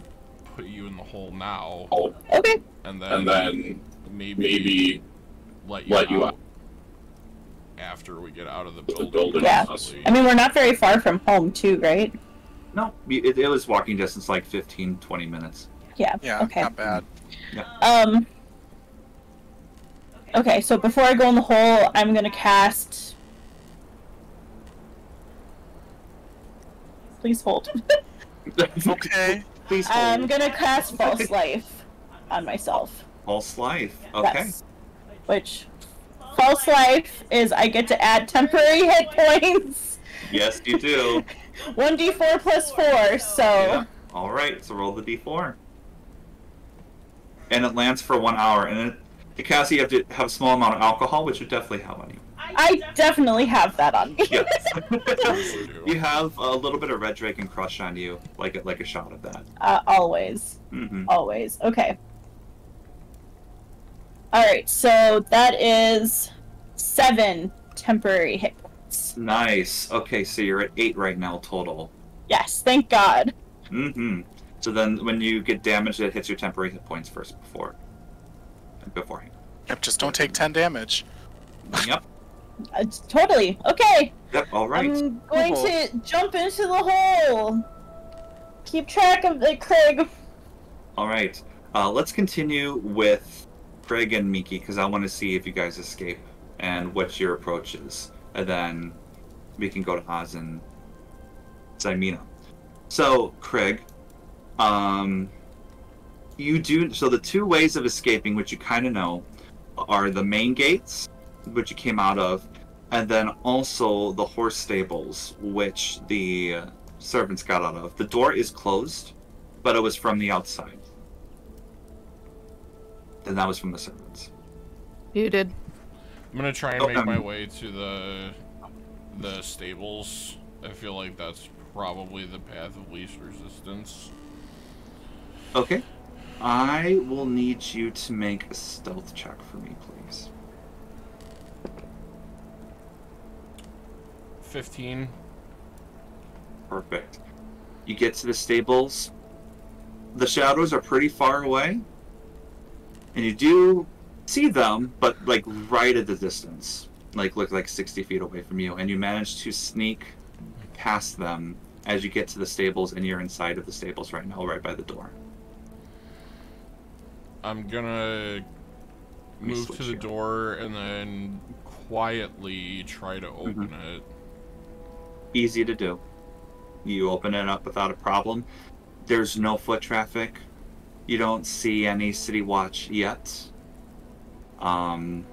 put you in the hole now. Okay. And then maybe let you out after we get out of the building. Yeah. I mean, we're not very far from home, too, right? No, it was walking distance, like 15-20 minutes. Yeah. Yeah, okay. not bad. Yeah. Okay, so before I go in the hole, I'm gonna cast... Please hold. Okay. Please hold. I'm gonna cast False Life on myself. False Life, okay. Yes. Which, False Life is I get to add temporary hit points. Yes, you do. 1d4 plus 4, so... Yeah. Alright, so roll the d4. And it lands for 1 hour, and Cassie, you have to have a small amount of alcohol, which you definitely have on you. I definitely have that on me. Yes. You have a little bit of Red Dragon Crush on you, like a shot of that. Always. Mm-hmm. Always. Okay. Alright, so that is 7 temporary hit points. Nice. Okay, so you're at 8 right now total. Yes, thank God. Mm-hmm. So then when you get damaged, it hits your temporary hit points first beforehand. Yep, just don't take 10 damage. Yep. Totally. Okay. Yep, alright. I'm going to jump into the hole. Keep track of it, Craig. Alright. Let's continue with Craig and Miki, because I want to see if you guys escape and what your approach is. And then we can go to Oz and Zymina. So, Craig, you do... So the two ways of escaping, which you kind of know, are the main gates, which you came out of, and then also the horse stables, which the servants got out of. The door is closed, but it was from the outside. And that was from the servants. You did. I'm gonna try and make my way to the stables. I feel like that's probably the path of least resistance. Okay. I will need you to make a stealth check for me, please. 15. Perfect. You get to the stables. The shadows are pretty far away. And you do see them, but like right at the distance. Like look like 60 feet away from you. And you manage to sneak past them as you get to the stables, and you're inside of the stables right now, right by the door. I'm gonna move to the door and then quietly try to open it. Easy to do. You open it up without a problem. There's no foot traffic. You don't see any city watch yet. Can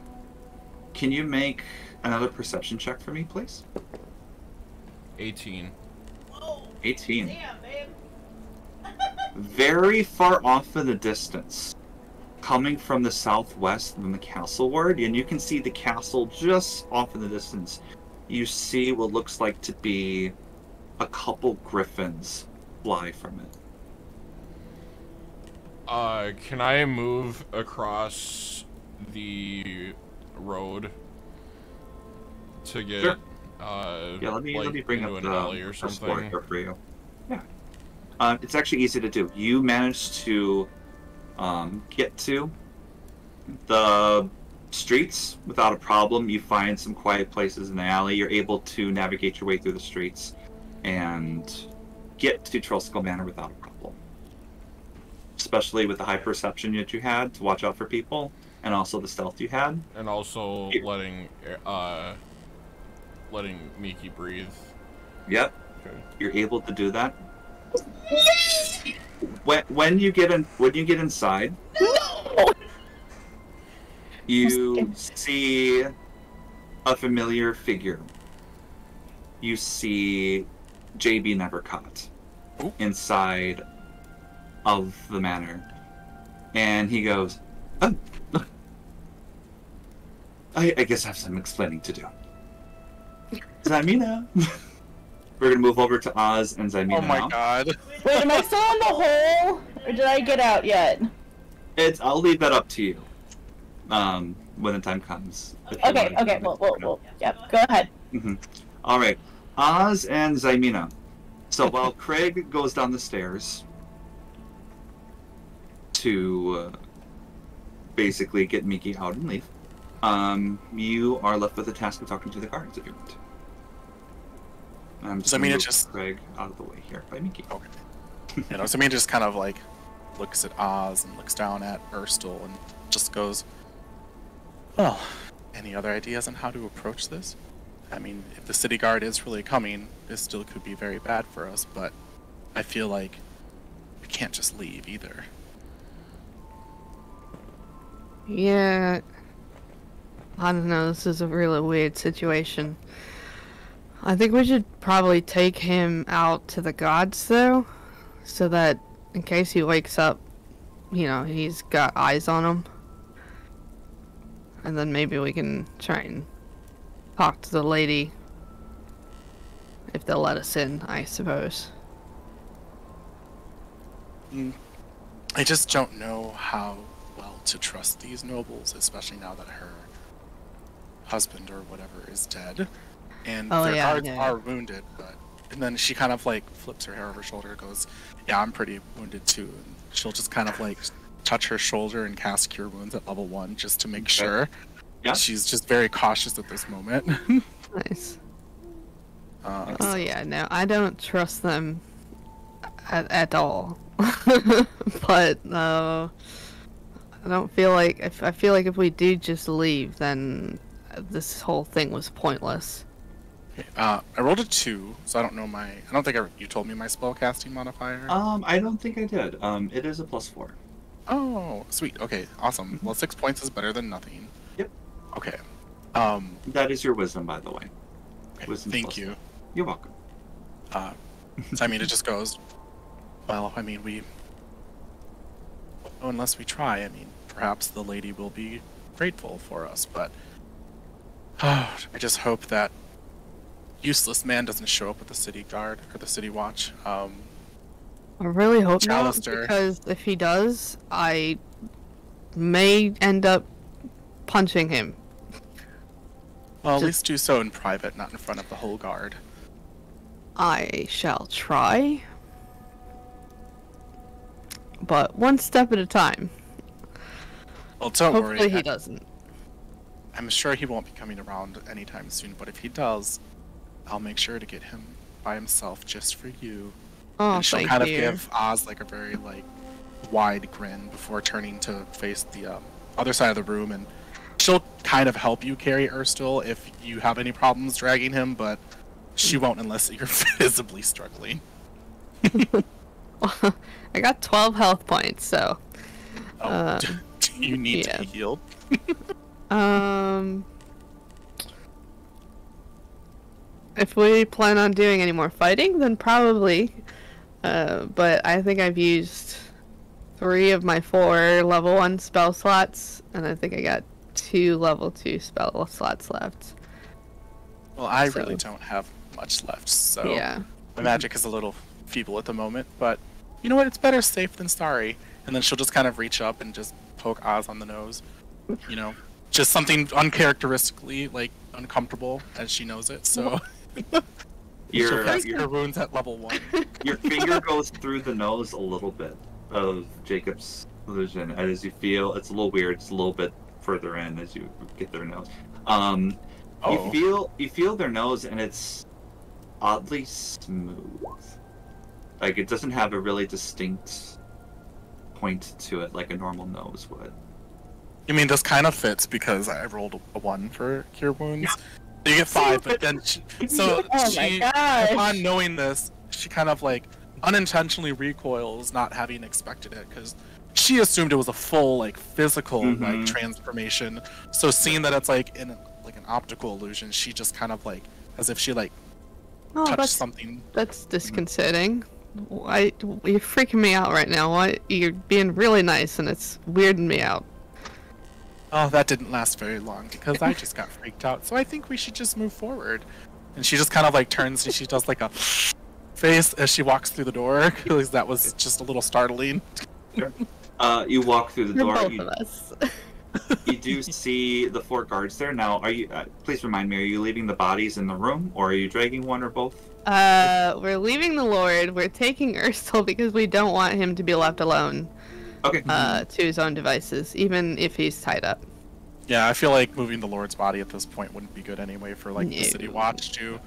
you make another perception check for me, please? 18. Whoa. 18. Damn, babe. Very far off in the distance, coming from the southwest from the castle ward, and you can see the castle just off in the distance. You see what looks like to be a couple griffins fly from it. Can I move across the road to get Sure. Yeah, let me bring up an alley or the something here for you. Yeah, it's actually easy to do. You managed to get to the streets without a problem. You find some quiet places in the alley. You're able to navigate your way through the streets and get to Trollskull Manor without a problem. Especially with the high perception that you had to watch out for people, and also the stealth you had. and also letting Miki breathe. Yep. Okay. You're able to do that. When you get inside, you see a familiar figure. You see JB Nevercott inside of the manor, and he goes, "Oh, I guess I have some explaining to do." Zymina. We're gonna move over to Oz and Zymina. Oh my now. god. Wait, am I still in the hole? Or did I get out yet? I'll leave that up to you. When the time comes. Okay, well, yep, go ahead. All right, Oz and Zymina. So while Craig goes down the stairs to basically get Miki out and leave, you are left with the task of talking to the guards if you want. Zymina just Craig out of the way here by Miki. Okay. You know, Zymina just kind of like looks at Oz and looks down at Erstal and just goes, "Well, any other ideas on how to approach this? I mean, if the city guard is really coming, this still could be very bad for us, but I feel like we can't just leave either." Yeah. I don't know, this is a really weird situation. I think we should probably take him out to the gods, though, so that in case he wakes up, you know, he's got eyes on him. And then maybe we can try and talk to the lady. If they'll let us in, I suppose. I just don't know how well to trust these nobles, especially now that her husband or whatever is dead. And their guards are wounded, but... And then she kind of, like, flips her hair over her shoulder and goes, "Yeah, I'm pretty wounded, too." And she'll just kind of, like, touch her shoulder and cast Cure Wounds at level 1 just to make sure. Yeah. She's just very cautious at this moment. Nice. Oh, yeah, no, I don't trust them at all. But, I don't feel like... I feel like if we do just leave, then this whole thing was pointless. Okay, I rolled a 2, so I don't know I don't think you told me my spellcasting modifier. I don't think I did. It is a +4. Oh, sweet. Okay, awesome. Well, 6 points is better than nothing. Yep. Okay. That is your wisdom, by the way. Okay, thank you. You're welcome. So, I mean, it just goes, well, I mean, unless we try, I mean, perhaps the lady will be grateful for us, but I just hope that useless man doesn't show up with the city guard or the city watch. I really hope not, Chalister. because if he does, I may end up punching him. Well, at least do so in private, not in front of the whole guard. I shall try. But one step at a time. Well, don't worry. Hopefully he doesn't. I'm sure he won't be coming around anytime soon, but if he does, I'll make sure to get him by himself just for you. Oh, and she'll thank kind you. of give Oz like a very wide grin before turning to face the other side of the room, and she'll kind of help you carry Erstil if you have any problems dragging him, but she won't unless you're visibly struggling. I got 12 health points, so... Do you need to be healed? If we plan on doing any more fighting, then probably. But I think I've used 3 of my 4 level 1 spell slots, and I think I got 2 level 2 spell slots left. Well, I really don't have much left, so yeah. My magic is a little feeble at the moment, but you know what? It's better safe than sorry. And then she'll just kind of reach up and just poke Oz on the nose. You know, just something uncharacteristically, uncomfortable, as she knows it, so... Your wounds at level 1. Your finger goes through the nose a little bit of Jacob's illusion, as you feel it's a little weird. It's a little bit further in as you get their nose. You feel their nose, and it's oddly smooth. Like it doesn't have a really distinct point to it like a normal nose would. You mean this kind of fits because I rolled a 1 for cure wounds. You get 5, but then upon knowing this, she kind of unintentionally recoils, not having expected it, because she assumed it was a full physical transformation. So seeing that it's in an optical illusion, she just kind of as if she touched something. That's disconcerting. You're freaking me out right now. You're being really nice, and it's weirding me out. Oh, that didn't last very long because I just got freaked out. So I think we should just move forward. And she just kind of turns and she does a face as she walks through the door because that was just a little startling. Sure. You walk through the door. Both of us. You do see the 4 guards there. Now, are you? Please remind me. Are you leaving the bodies in the room, or are you dragging one or both? We're leaving the Lord. We're taking Urstel because we don't want him to be left alone. Okay. To his own devices, even if he's tied up. Yeah, I feel like moving the Lord's body at this point wouldn't be good anyway for the City Watch too,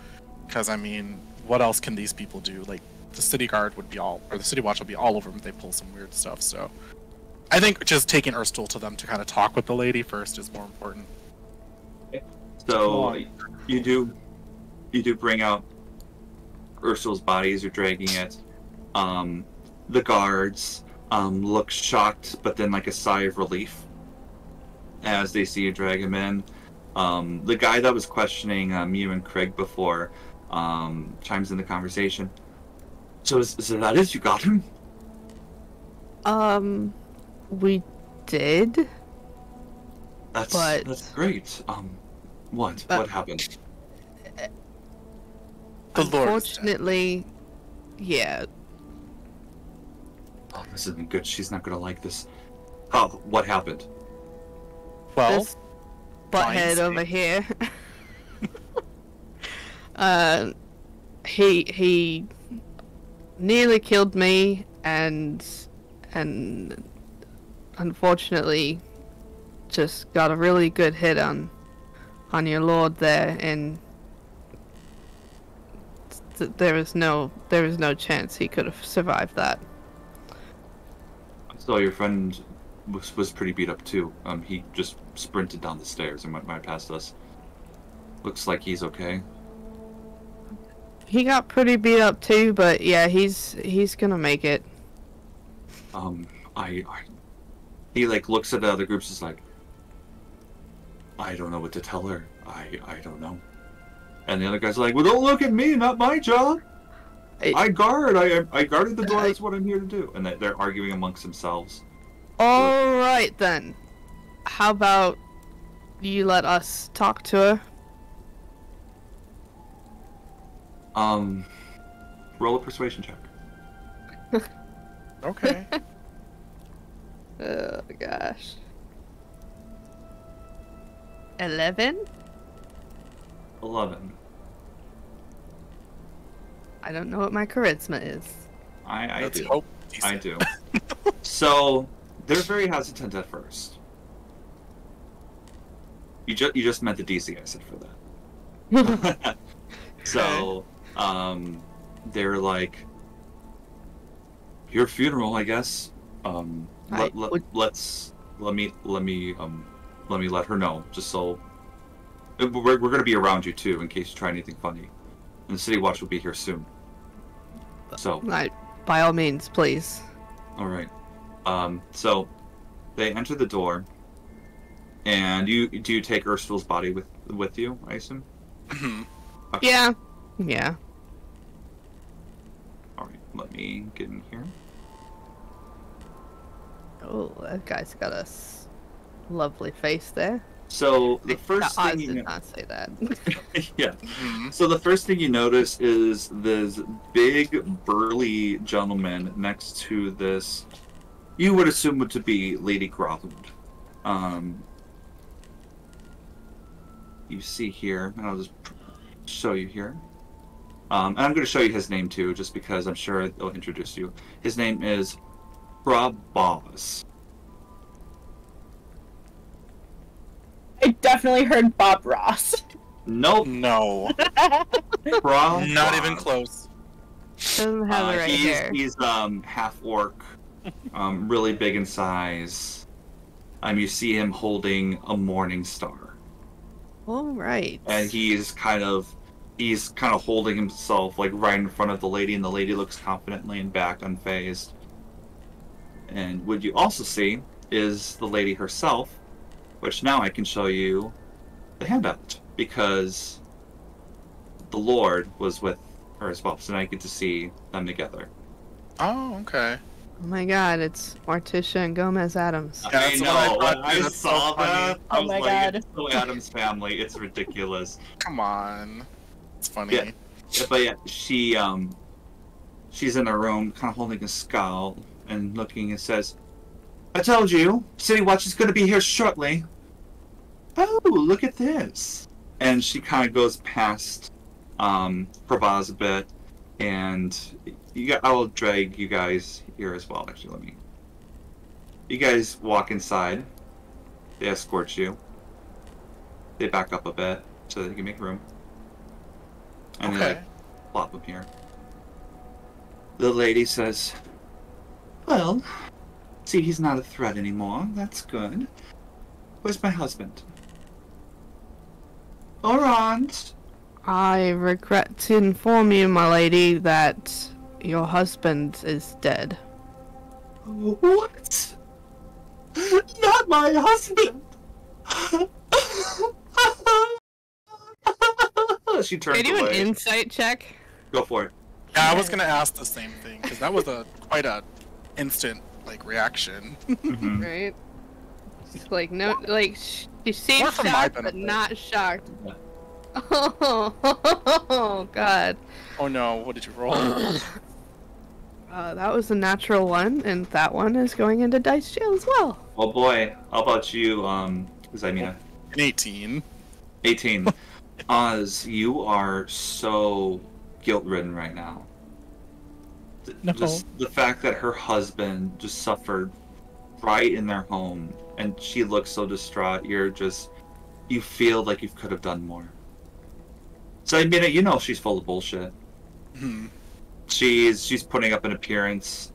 because I mean, what else can these people do? The City Guard would be the City Watch will be all over them if they pull some weird stuff. So, I think just taking Urstel to them to kind of talk with the lady first is more important. So you do bring out Urstel's body as you're dragging it. The guards look shocked, but then a sigh of relief as they see you drag him in. The guy that was questioning you and Craig before chimes in the conversation. So that is you got him? We did. That's great. What happened? Unfortunately, yeah. Oh, this isn't good. She's not gonna like this. Oh, what happened? Well, this butthead over here. He nearly killed me, and unfortunately, just got a really good hit on your lord there, and there was no chance he could have survived that. So your friend was pretty beat up too. He just sprinted down the stairs and went right past us. Looks like he's okay. He got pretty beat up too, but yeah, he's gonna make it. He looks at the other groups, is I don't know what to tell her. I don't know. And the other guy's like, well, don't look at me, not my job. I guarded the door. That's what I'm here to do. And they're arguing amongst themselves. All right then. How about you let us talk to her? Roll a persuasion check. Okay. Oh gosh. 11? 11. I don't know what my charisma is. I do. Hope I do. So they're very hesitant at first. You just meant the DC, I said for that. So, they're like, your funeral, I guess. Let me let her know, just so we're gonna be around you too, in case you try anything funny. And the City Watch will be here soon. So, by all means, please. all right. So they enter the door, and do you take Ursula's body with you? I assume. Okay. Yeah. Yeah. All right. Let me get in here. Oh, that guy's got a lovely face there. So the first thing you did not say that. yeah. So the first thing you notice is this big burly gentleman next to this. You would assume it to be Lady Grothlund. You see here, and I'll just show you here. And I'm going to show you his name too, just because I'm sure it'll introduce you. His name is Boz. I definitely heard Bob Ross. Nope. No. Not even close. Doesn't have the right hair. He's half orc, really big in size. You see him holding a morning star. All right. And he's kind of holding himself like right in front of the lady, and the lady looks confident, laying back, unfazed. And what you also see is the lady herself, which now I can show you the handout, because the Lord was with her as well, so now I get to see them together. Oh, okay. Oh my god, it's Morticia and Gomez Adams. Yeah, I know, when I saw so that, I was my like, God. it's so Adams Family, it's ridiculous. Come on. It's funny. Yeah, but yeah, she's in her room, kind of holding a scowl, and looking and says, I told you, City Watch is going to be here shortly. Oh, look at this. And she kind of goes past Pravaz a bit, and I will drag you guys here as well, actually. You guys walk inside. They escort you. They back up a bit so that they can make room. And they plop them here. The lady says, well, see, he's not a threat anymore. That's good. Where's my husband? Laurent! I regret to inform you, my lady, that your husband is dead. What? Not my husband! She turns Can you do away. an insight check? Go for it. Yeah, I was gonna ask the same thing, because that was quite a instant reaction. Right? It's like, no, like, she seems More for my shocked, but benefit. not shocked. Oh, God. Oh no, what did you roll? That was a natural one, and that one is going into dice jail as well. Oh boy, how about you, Zymina? An 18. 18. Oz, you are so guilt-ridden right now. No. Just the fact that her husband just suffered right in their home, and she looks so distraught, you feel like you could have done more. So I mean, you know she's full of bullshit. She's putting up an appearance.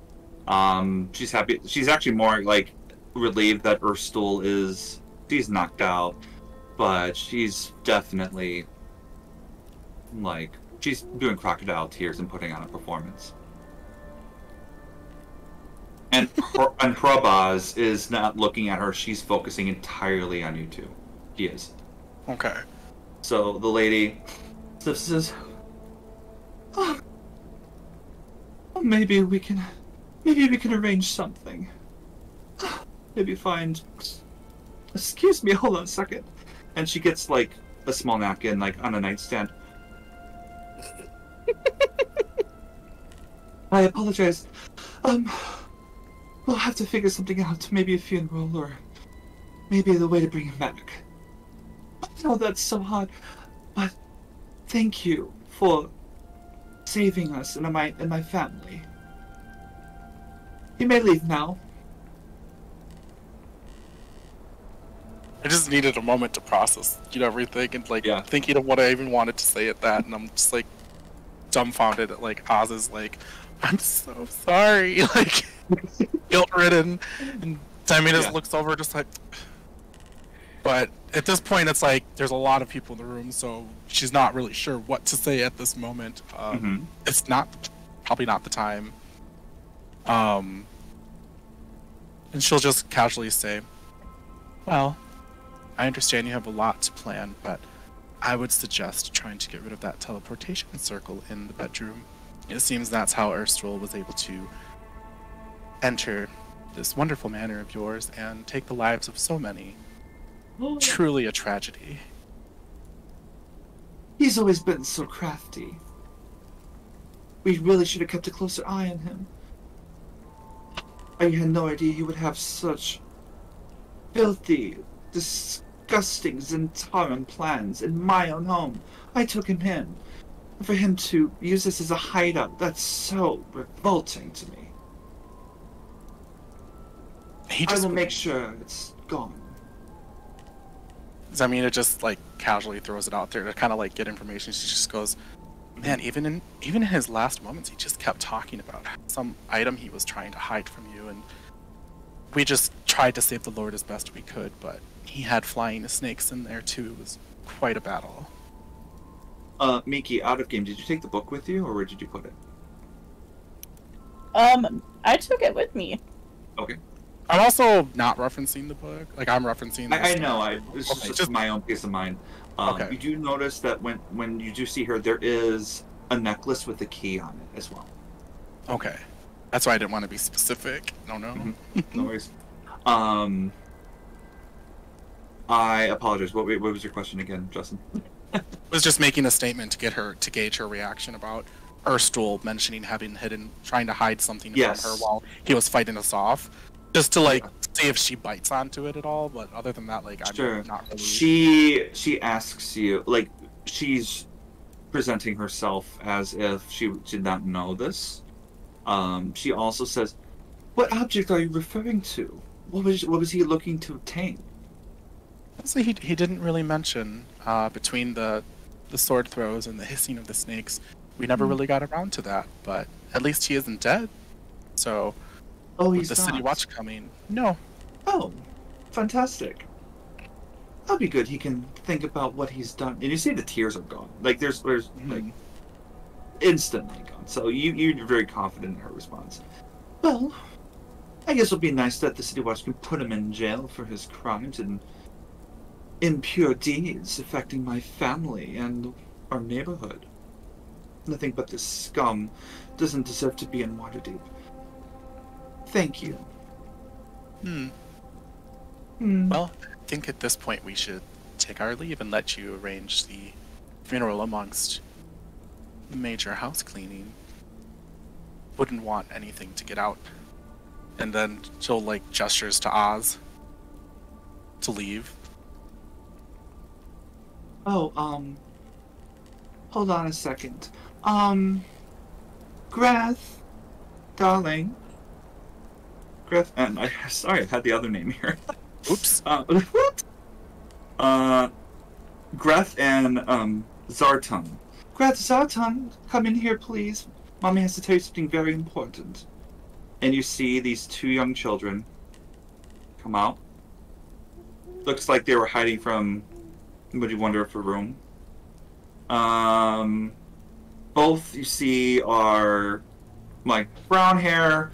She's happy. She's actually more like relieved that Urstul she's knocked out, but she's definitely like she's doing crocodile tears and putting on a performance. And Probaz is not looking at her. She's focusing entirely on you two. He is. Okay. So the lady says, oh, maybe we can arrange something. Maybe find. Excuse me, hold on a second. And she gets like a small napkin, like on a nightstand. I apologize. We'll have to figure something out. Maybe a funeral, or maybe the way to bring him back. I know that's so hard, but thank you for saving us and my family. You may leave now. I just needed a moment to process, everything, and thinking of what I even wanted to say at that, and I'm just like dumbfounded at Oz is like, I'm so sorry, guilt-ridden, and Diamina looks over just like. But at this point, it's like there's a lot of people in the room, so she's not really sure what to say at this moment. It's probably not the time. And she'll just casually say, "Well, I understand you have a lot to plan, but I would suggest trying to get rid of that teleportation circle in the bedroom. It seems that's how Erstwhile was able to enter this wonderful manor of yours and take the lives of so many. Truly a tragedy." He's always been so crafty. We really should have kept a closer eye on him. I had no idea he would have such filthy, disgusting Zentaran plans in my own home. I took him in. For him to use this as a hideout, that's so revolting to me. I will make sure it's gone. Zamina just casually throws it out there to kind of get information. She just goes, "Man, even in his last moments, he just kept talking about some item he was trying to hide from you, and we just tried to save the Lord as best we could, but he had flying snakes in there too. It was quite a battle." Miki, out of game, did you take the book with you, or where did you put it? I took it with me. Okay. I'm also not referencing the book. I'm referencing. I know. It's just my own peace of mind. Okay. You do notice that when you do see her, there is a necklace with a key on it as well. Okay. That's why I didn't want to be specific. No. No worries. I apologize. What was your question again, Justin? I was just making a statement to gauge her reaction about Erstwhile mentioning trying to hide something from her while he was fighting us off. Just to see if she bites onto it at all, but other than that, I'm not really. She asks you, she's presenting herself as if she did not know this. She also says, "What object are you referring to? What was he looking to obtain?" Honestly, he didn't really mention between the sword throws and the hissing of the snakes. We never really got around to that, but at least he isn't dead. So. Oh, with the City Watch coming, no. Oh, fantastic. That'll be good. He can think about what he's done. And you see the tears are gone. There's instantly gone. So you're very confident in her response. Well, I guess it'll be nice that the City Watch can put him in jail for his crimes and impure deeds affecting my family and our neighborhood. Nothing but this scum doesn't deserve to be in Waterdeep. Thank you. Well, I think at this point we should take our leave and let you arrange the funeral amongst major house cleaning. Wouldn't want anything to get out. And then she'll gestures to Oz to leave. Oh, hold on a second. Grath, darling. Grath, and I had the other name here. Oops. Grath and Zartan. Grath, Zartan, come in here, please. Mommy has to tell you something very important. And you see these two young children come out. Looks like they were hiding from, would you wonder if a room? Both you see are brown hair.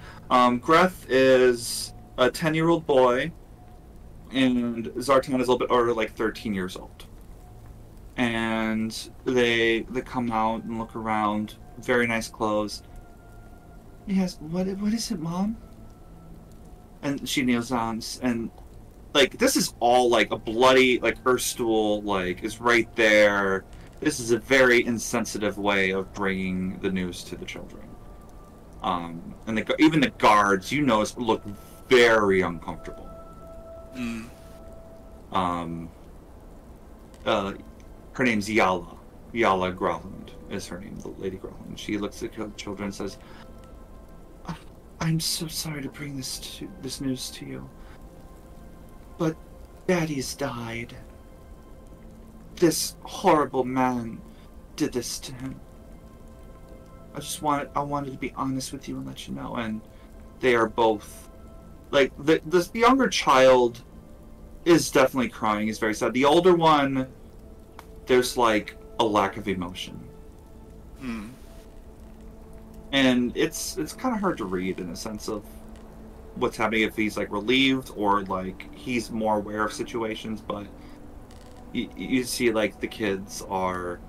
Greth is a 10-year-old boy, and Zartan is a little bit older, 13 years old. And they come out and look around. Very nice clothes. Yes, what is it, Mom? And she kneels down, and this is all a bloody, Erstwhile, is right there. This is a very insensitive way of bringing the news to the children. And even the guards, you notice, look very uncomfortable. Her name's Yala. Yala Growland is her name, the Lady Growland. She looks at the children and says, I'm so sorry to bring this news to you, but Daddy's died. This horrible man did this to him. I wanted to be honest with you and let you know. And they are both, like, the younger child is definitely crying. He's very sad. The older one, there's like a lack of emotion. And it's kind of hard to read in a sense of what's happening, if he's like relieved or like he's more aware of situations. But you see like the kids are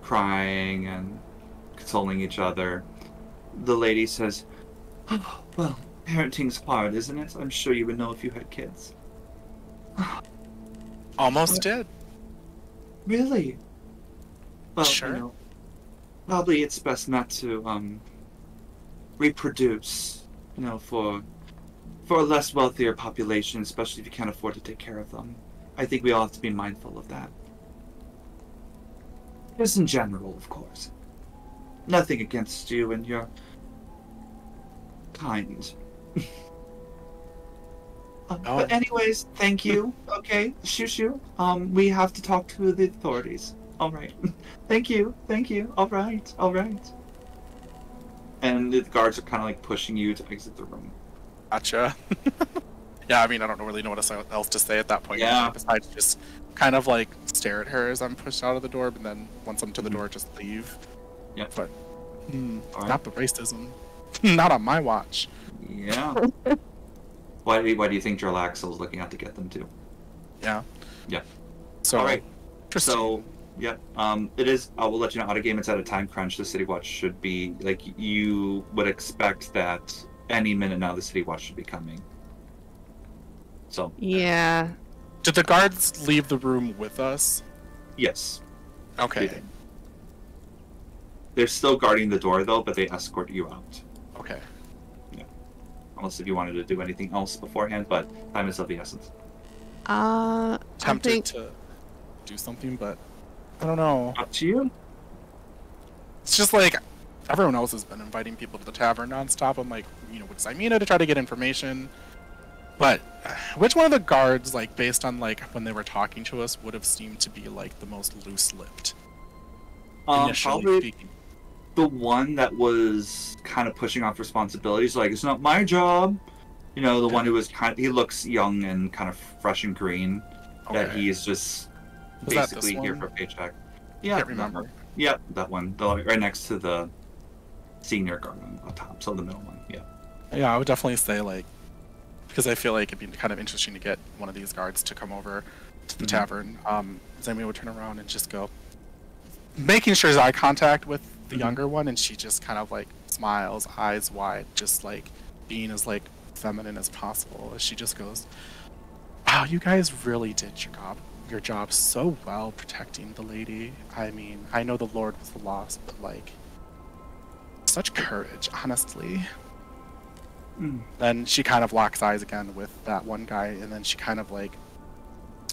crying and consoling each other. The lady says, oh, well, parenting's hard, isn't it? I'm sure you would know if you had kids. Almost did. Really? Well, sure. You know, probably it's best not to reproduce, you know, for a less wealthier population, especially if you can't afford to take care of them. I think we all have to be mindful of that. Just in general, of course. Nothing against you and your kind. But anyways, thank you. Okay, shoo. We have to talk to the authorities. All right. Thank you. All right. And the guards are kind of like pushing you to exit the room. Gotcha. Yeah, I mean, I don't really know what else to say at that point. Yeah. Besides just kind of like stare at her as I'm pushed out of the door, but then once I'm to the door, just leave. Yeah. But right. Not the racism. Not on my watch. Yeah. Why do you think Jarlaxle's looking out to get them to? Yeah. Yeah. So, all right. So, yeah. It is. I will let you know. Out of game, it's at a time crunch. The City Watch should be like you would expect that any minute now. The City Watch should be coming. So. Yeah. Did the guards leave the room with us? Yes. Okay. They're still guarding the door though, but they escort you out. Okay. Yeah. Unless if you wanted to do anything else beforehand, but time is of the essence. Tempted to do something, but I don't know. Up to you. It's just like everyone else has been inviting people to the tavern nonstop. I'm like, you know, with Zymina to try to get information. But which one of the guards, like based on like when they were talking to us, would have seemed to be like the most loose-lipped? Probably speaking. The one that was kind of pushing off responsibilities, like it's not my job. You know, the one who was he looks young and kind of fresh and green. Okay. That he is just basically here for a paycheck. Yeah, can't remember. Yeah, that one, right next to the senior guard on top, so the middle one. Yeah. Yeah, I would definitely say like, because I feel like it'd be kind of interesting to get one of these guards to come over to the tavern. Then we would turn around and just go, making sure there's eye contact with the younger one, and she just kind of like smiles, eyes wide, just like being as like feminine as possible. As she just goes, "Wow, you guys really did your job so well protecting the lady. I mean, I know the Lord was the loss, but like, such courage, honestly." Then she kind of locks eyes again with that one guy, and then she kind of like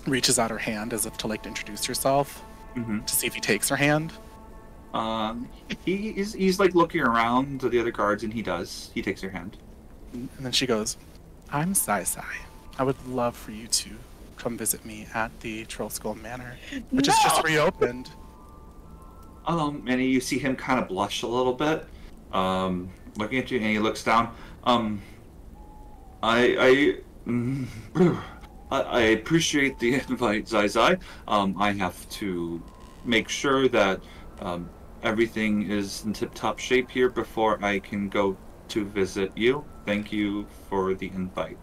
reaches out her hand as if to like introduce herself. To see if he takes her hand. He's like looking around to the other guards, and he does. He takes her hand. And then she goes, "I'm Sai. I would love for you to come visit me at the Troll Skull Manor, which is just reopened." And you see him kind of blush a little bit, looking at you, and he looks down. I appreciate the invite, Zai. I have to make sure that everything is in tip-top shape here before I can go to visit you. Thank you for the invite.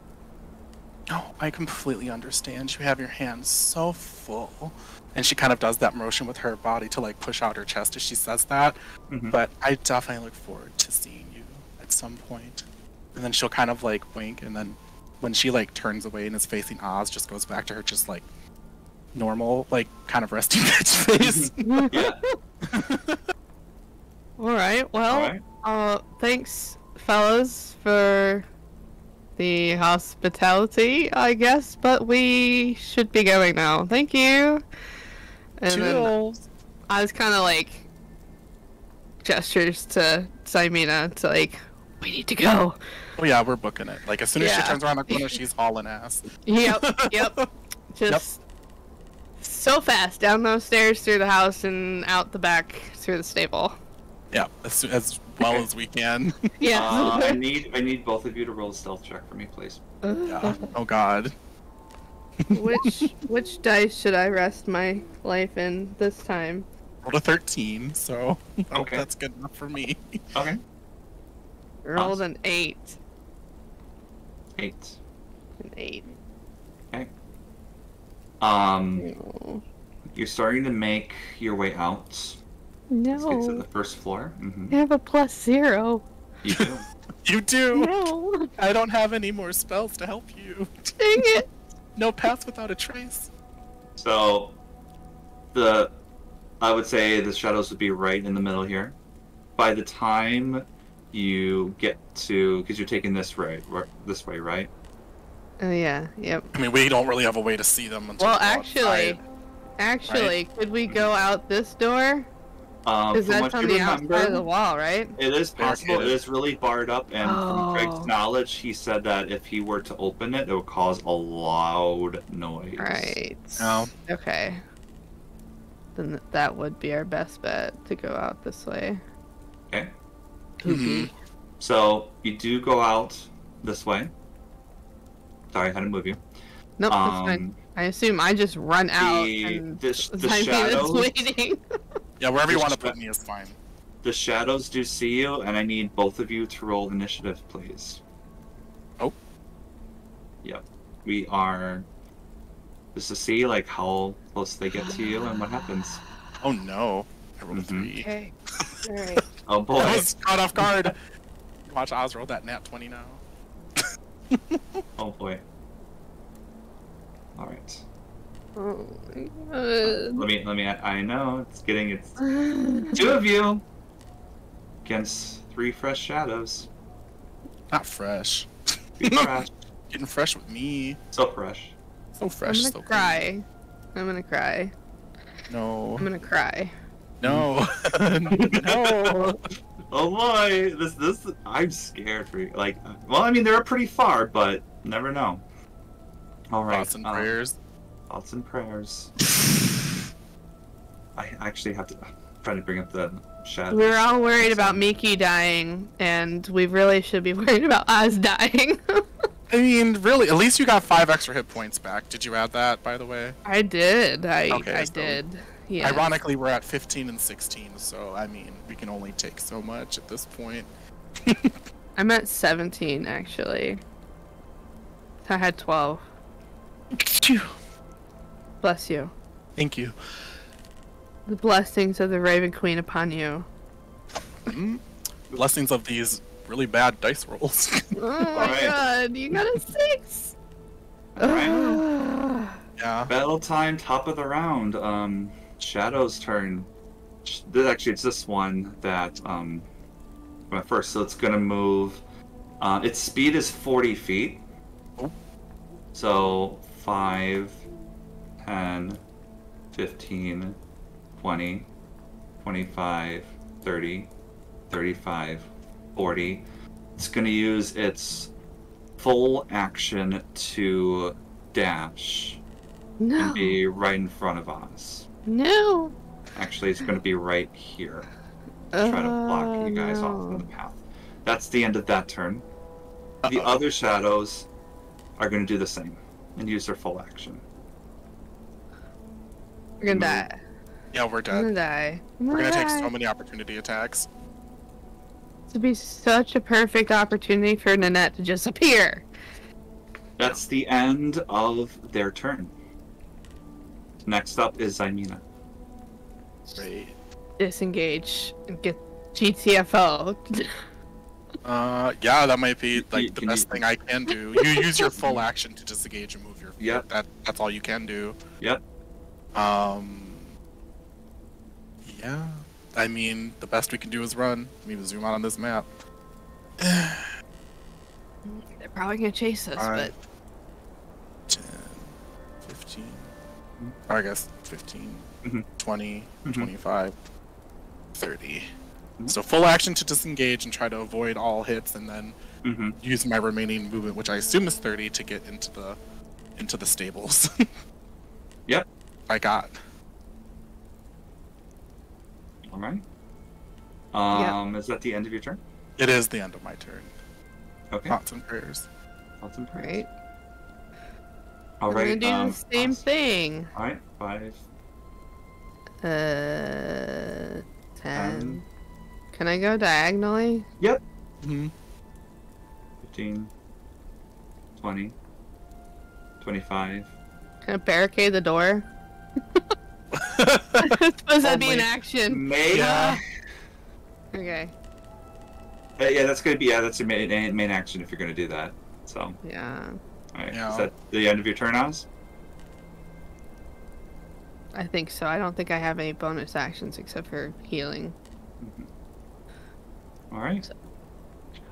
Oh, I completely understand. You have your hands so full. And she kind of does that motion with her body to like push out her chest as she says that. But I definitely look forward to seeing you at some point. And then she'll kind of like wink, and then when she like turns away and is facing Oz, just goes back to her just like normal, like kind of resting bitch face. All right. Well, Thanks, fellas, for the hospitality, I guess, but we should be going now. Thank you. And then I was kind of like gestures to Simina to like, we need to go. Oh yeah, we're booking it. Like as soon as she turns around the corner, she's hauling ass. Yep. Just so fast down those stairs, through the house, and out the back through the stable. Yeah, as well as we can. Yeah. I need both of you to roll a stealth check for me, please. Yeah. Oh God. Which dice should I rest my life in this time? Rolled a 13, so I hope Okay. that's good enough for me. Okay. Rolled an 8. 8. An 8. Okay. No. You're starting to make your way out. Let's get to the No. first floor. I have a +0. You do. You do. No. I don't have any more spells to help you. Dang it. No path without a trace. So, I would say the shadows would be right in the middle here. By the time you get to, because you're taking this way, right? Oh yeah. Yep. I mean, we don't really have a way to see them until Well, we go actually, right? could we go out this door? Because From that's what on you the outside of the wall, right? It is possible. It is really barred up, and from Oh. Craig's knowledge, he said that if he were to open it, it would cause a loud noise. Right. Oh. Okay. Then that would be our best bet to go out this way. Okay. Poopy. So you do go out this way. Sorry, I had to move you. Nope, that's fine. I assume I just run out the and shadows. waiting. Yeah, wherever you want to put me is fine. The shadows do see you, and I need both of you to roll initiative, please. Oh. Yep. We are just to see like how close they get to you and what happens. Oh no. I rolled a 3. Okay. Alright. Oh boy. I was caught off guard. Watch Oz roll that nat 20 now. Oh boy. All right. Oh my god. Let me. I know it's 2 of you against 3 fresh shadows. Not fresh. Be fresh. Getting fresh with me. So fresh. So fresh. I'm So gonna cry. I'm gonna cry. clean. No. I'm gonna cry. No. No. Oh boy, this I'm scared for you. Like, well, I mean they're pretty far, but never know. All right. Thoughts and prayers. Thoughts and prayers. I actually have to try to bring up the shadows. We're all worried about Miki dying, and we really should be worried about Oz dying. I mean, really, at least you got 5 extra hit points back. Did you add that, by the way? I did. I so did. Yeah. Ironically, we're at 15 and 16, so, I mean, we can only take so much at this point. I'm at 17, actually. I had 12. Bless you. Thank you. The blessings of the Raven Queen upon you. Blessings of these really bad dice rolls. Oh my god, you got a 6! Alright. Yeah. Battle time, top of the round. Shadow's turn. It's this one that went first, so it's gonna move. Its speed is 40 feet. Oh. So 5, 10, 15, 20, 25, 30, 35, 40. It's going to use its full action to dash No. and be right in front of us. No. Actually, it's going to be right here. Try to block you guys off on the path. That's the end of that turn. The other shadows are going to do the same and use their full action. We're gonna die. Yeah, we're I'm gonna dead. die. We're gonna take so die. many opportunity attacks. This would be such a perfect opportunity for Nanette to just appear. That's the end of their turn. Next up is Zymina. Great. Disengage and get GTFO. Yeah, that might be like the Can best you- thing I can do. You use your full action to disengage and move your feet. Yep. That's all you can do. Yep. Yeah. I mean, the best we can do is run. Maybe zoom out on this map. They're probably gonna chase us, but 10, 15, or I guess 15, 20, 25, 30. So full action to disengage and try to avoid all hits, and then use my remaining movement, which I assume is 30, to get into the stables. Yep. I got. All right. Is that the end of your turn? It is the end of my turn. Okay. Thoughts and prayers. Thoughts and prayers. right. All We're right. gonna do the same thing. All right. 5. 10. Can I go diagonally? Yep. Mm-hmm. 15. 20. 25. Can I barricade the door? I suppose that'd be an action. Maybe. Yeah. Okay. Yeah, that's gonna be that's your main action if you're gonna do that. So. Yeah. All right. Yeah. Is that the end of your turn, Oz? I think so. I don't think I have any bonus actions except for healing. All right.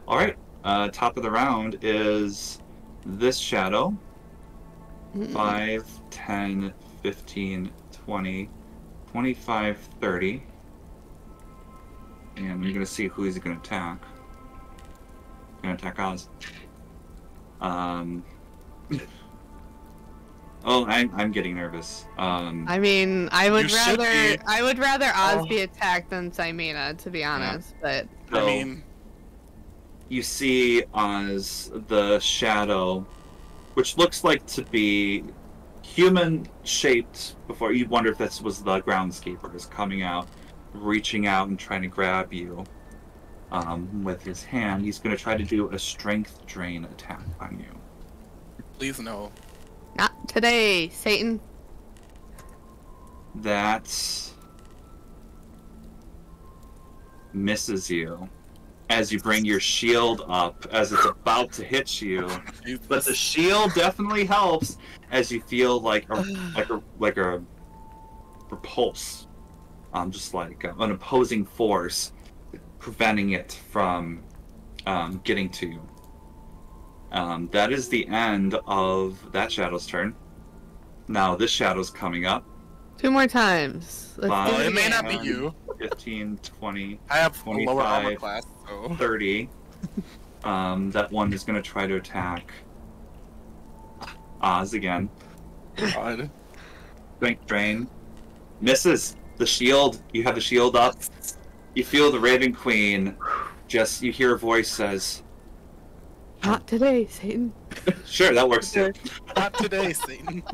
All right. Top of the round is this shadow. 5, 10, 15, 20, 25, 30. And you're going to see who he's going to attack. Going to attack Oz. Oh, I'm getting nervous. I mean, I would rather Oz Oh. be attacked than Simena, to be honest. But So, I mean, you see Oz, the shadow, which looks like to be human-shaped. Before you wonder if this was the groundskeeper, is coming out, reaching out and trying to grab you with his hand. He's going to try to do a strength drain attack on you. please no. not today, Satan. That misses you as you bring your shield up as it's about to hit you. But the shield definitely helps as you feel like a repulse, just like an opposing force preventing it from getting to you. That is the end of that shadow's turn. Now this shadow's coming up. 2 more times. Let's Five. do it It may again. not be you. 15, 20, I have a lower armor 25, class, so 30. That one is going to try to attack Oz again. God. Strength drain. Misses. The shield. You have the shield up. You feel the Raven Queen. You hear a voice says, Not today, Satan. sure, that works too. Not today, Satan.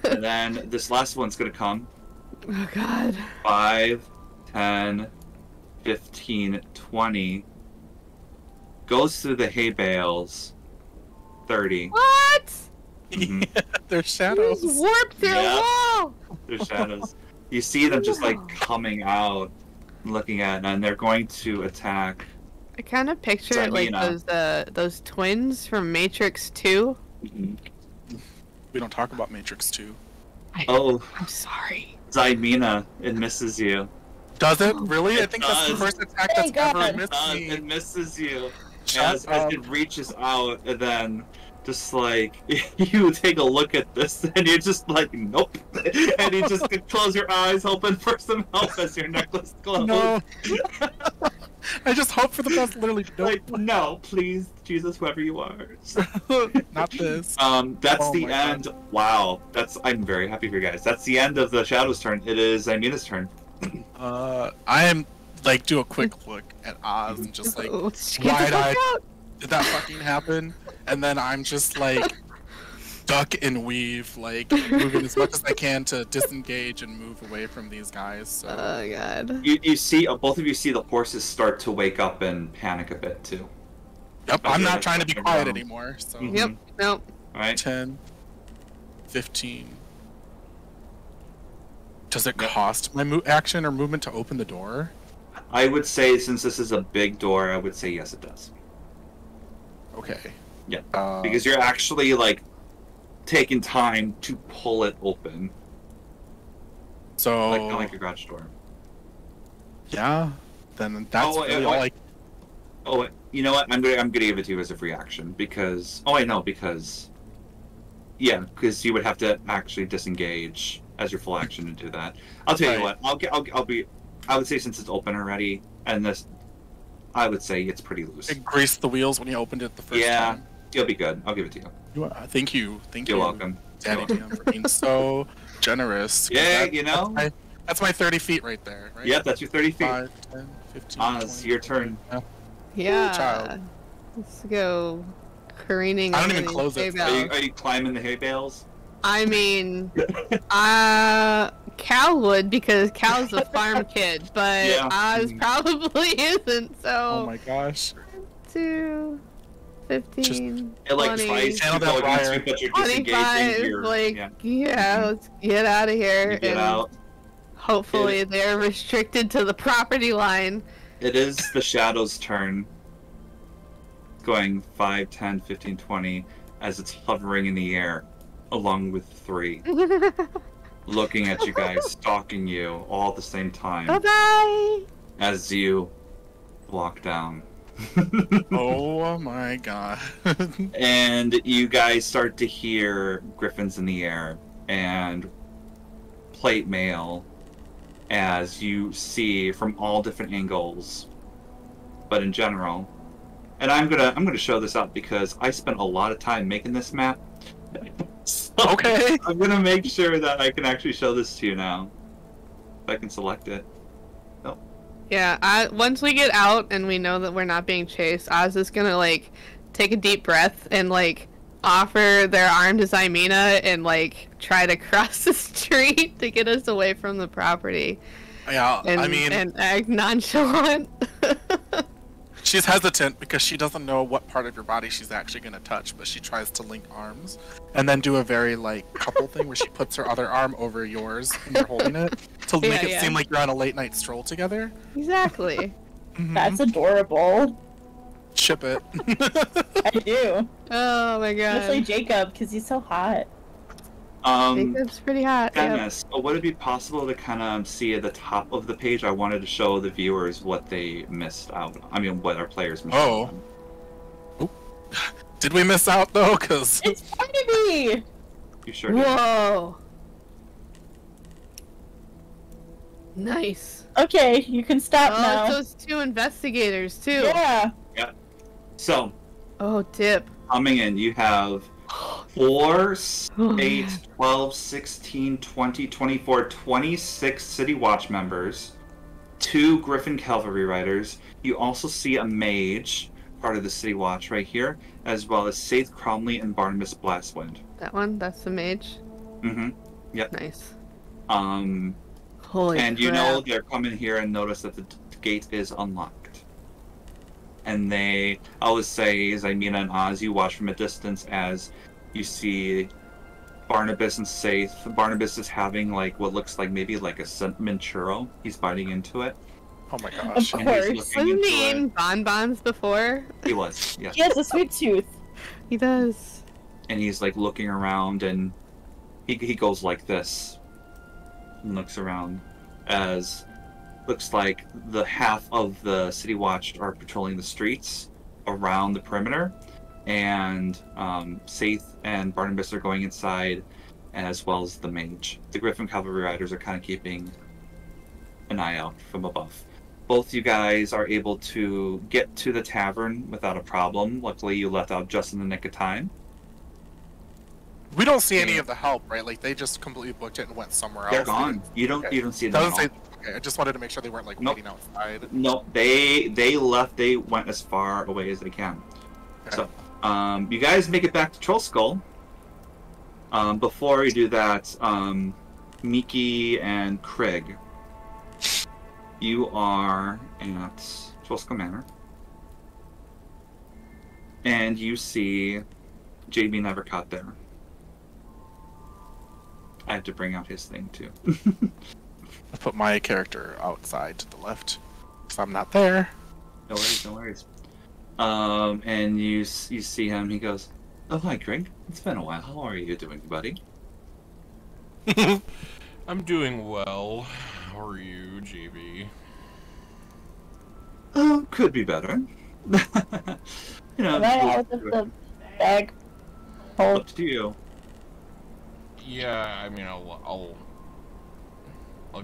And then this last one's going to come. Oh, God. 5, 10, 15, 20. Goes through the hay bales. 30. What? Mhm. They're shadows. Just warped through Yeah. a wall. There's shadows. You see them just like coming out, looking at, and they're going to attack. I kind of picture it like those twins from Matrix 2. We don't talk about Matrix 2. Oh, I'm sorry. Zymina, it misses you. Does it? Really? I It think that's the does. first attack that's Thank God. ever missed me. It misses you. Shut As up. it reaches out, and then just like you take a look at this, and you're just like, nope. And you just close your eyes, hoping for some help as your necklace glows. No. I just hope for the best. Literally, Like, no, please, Jesus, whoever you are. Not this. That's Oh the my end. God. Wow, I'm very happy for you guys. That's the end of the Shadow's turn. It is Amina's turn. I am like do a quick look at Oz and just like Oh, get the fuck wide-eyed. out. Did that fucking happen? And then I'm just like duck and weave, like moving as much as I can to disengage and move away from these guys. So Oh, God. You see, both of you see the horses start to wake up and panic a bit too. yep, I'm Okay, not that's trying to be fucking quiet wrong. anymore. So Mhm. Yep. Nope. All right. 10, 15. Does it Yep. cost my action or movement to open the door? I would say, since this is a big door, I would say yes, it does. Okay. Yeah. Uh, Because you're actually like taking time to pull it open, so like a garage door. Yeah. Then that's really all I... Oh, wait. You know what? I'm gonna give it to you as a free action because... Oh, I know, because... Yeah, because you would have to actually disengage as your full action to do that. I'll tell you what. I would say since it's open already, and this... I would say it's pretty loose. It greased the wheels when you opened it the first time. Yeah, you'll be good. I'll give it to you. Thank you. You're welcome. Daddy DM for being so generous. Yeah, you know? That's my 30 feet right there, right? Yeah, that's your 30 feet. 5, 10, 15, it's your turn. Yeah. Child. Let's go careening. I don't even close it. Are you climbing the hay bales? I mean, Cal would because Cal's a farm kid, but Yeah. Oz probably isn't. So. Oh my gosh. 2, 15, It like 20, tries to go against you, but you're disengaging. 25. You're, Like, yeah. Let's get out of here. You get out. Hopefully, they're restricted to the property line. It is the Shadow's turn. Going 5, 10, 15, 20 as it's hovering in the air, along with 3. Looking at you guys, stalking you all at the same time. Bye-bye! As you walk down. Oh my god. And you guys start to hear griffins in the air and plate mail as you see from all different angles. But in general, and I'm gonna show this up because I spent a lot of time making this map. So Okay. I'm gonna make sure that I can actually show this to you now. If I can select it. Oh. Yeah, once we get out and we know that we're not being chased, Oz is gonna, like, take a deep breath and, like, offer their arm to Zymina and, like, try to cross the street to get us away from the property. Yeah, And act nonchalant. She's hesitant because she doesn't know what part of your body she's actually going to touch, but she tries to link arms and then do a very, like, couple thing where she puts her other arm over yours and you're holding it to make it seem like you're on a late night stroll together. Exactly. That's adorable. Ship it. I do. Oh my god. Especially Jacob, because he's so hot. Jacob's pretty hot. Goodness. Would it be possible to kind of see at the top of the page? I wanted to show the viewers what they missed out. I mean, what our players missed out on. Oh. Did we miss out though? Cause it's Barnaby! You sure did. Whoa. Nice. Okay, you can stop now. It's those 2 investigators too. Yeah. Yeah. So. Oh, dip. Coming in, you have 4, 8, 12, 16, 20, 24, 26 City Watch members, 2 Griffin Cavalry Riders. You also see a mage, part of the City Watch right here, as well as Saith Cromley and Barnabas Blastwind. That one? That's the mage? Mm-hmm. Yep. Nice. Holy and crap. You know they're coming here and notice that the gate is unlocked. And they always say, Zymina and Oz, you watch from a distance as you see Barnabas and Saith. Barnabas is having like what looks like maybe like a cinnamon churro. He's biting into it. Oh my gosh. Of course. Wasn't he eating bonbons before? He was, yes. He has a sweet tooth. He does. And he's like looking around and he goes like this. And looks around as looks like the half of the City Watch are patrolling the streets around the perimeter, and Saith and Barnabas are going inside, as well as the mage. The Griffin Cavalry Riders are kind of keeping an eye out from above. Both you guys are able to get to the tavern without a problem. Luckily, you left out just in the nick of time. We don't see any of the help, right? Like they just completely booked it and went somewhere else. They're gone. You don't see them. Okay, I just wanted to make sure they weren't like waiting outside. Nope, they left. They went as far away as they can. Okay. So, you guys make it back to Troll Skull. Before we do that, Miki and Craig, you are at Troll Skull Manor, and you see JB never caught there. I have to bring out his thing too. I put my character outside to the left, because I'm not there. No worries, no worries. And you see him. He goes, "Oh hi, Craig. It's been a while. How are you doing, buddy?" I'm doing well. How are you, JB? Oh, could be better. You know, am I out of the bag? Up to you. Yeah, I mean, I'll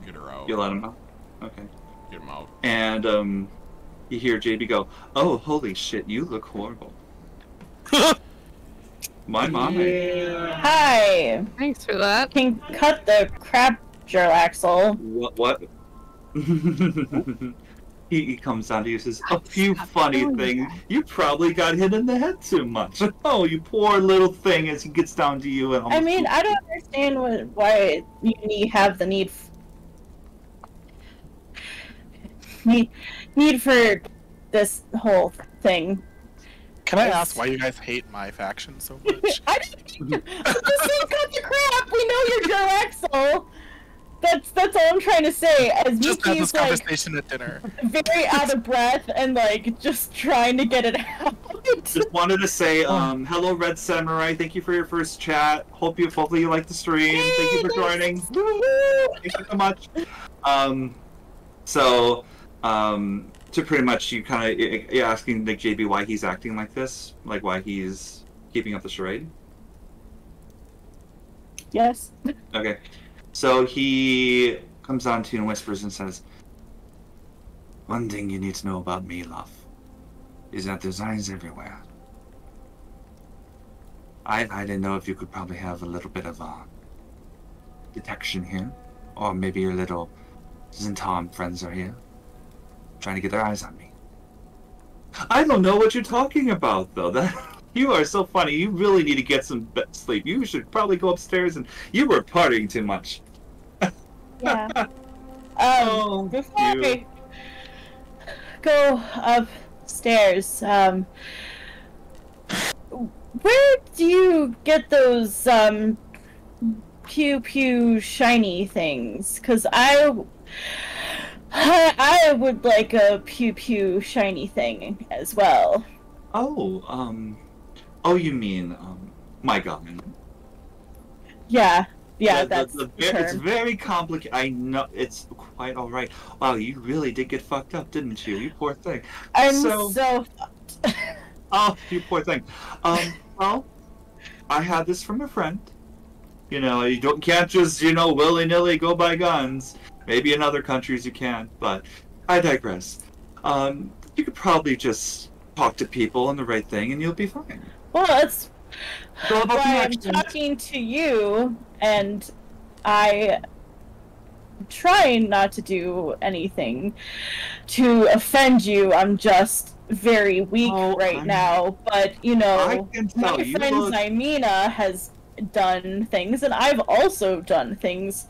get her out. You let him out? Okay. Get him out. And, you hear JB go, "Oh, holy shit, you look horrible." My mom. Yeah. Hi. Thanks for that. Can cut the crap, Jarlaxle. What? He comes down to you and says, "A few funny things. You probably got hit in the head too much." Oh, you poor little thing, as he gets down to you and I mean, I don't understand why you have the need for this whole thing. Can I ask why you guys hate my faction so much? I don't cut the crap! We know you're Jarlaxle! That's all I'm trying to say. As Just have Mickey's this conversation at dinner. very out of breath and like just trying to get it out. Just wanted to say, hello, Red Samurai. Thank you for your first chat. Hopefully you like the stream. Thank you for joining. Thank you so much. To pretty much you kind of you're asking Nick JB why he's acting like this, like why he's keeping up the charade. Yes. Okay. So he comes on to you and whispers and says, "One thing you need to know about me, love, is that there's eyes everywhere. I didn't know if you could probably have a little bit of detection here, or maybe your little Zintan friends are here, trying to get their eyes on me." I don't know what you're talking about, though. You are so funny. You really need to get some sleep. You should probably go upstairs, and you were partying too much. Yeah. Before I go upstairs, where do you get those pew pew shiny things? 'Cause I would like a pew pew shiny thing as well. Oh, you mean my gun? Yeah, that's the term. It's very complicated. I know, it's quite all right. Wow, you really did get fucked up, didn't you? You poor thing. I'm so fucked. Oh, you poor thing. Well, I had this from a friend. You know, you can't just, willy-nilly go buy guns. Maybe in other countries you can, but I digress. You could probably just talk to people on the right thing and you'll be fine. Well, that's why I'm talking to you, and I'm trying not to do anything to offend you. I'm just very weak right now, but, my friend Zymena has done things, and I've also done things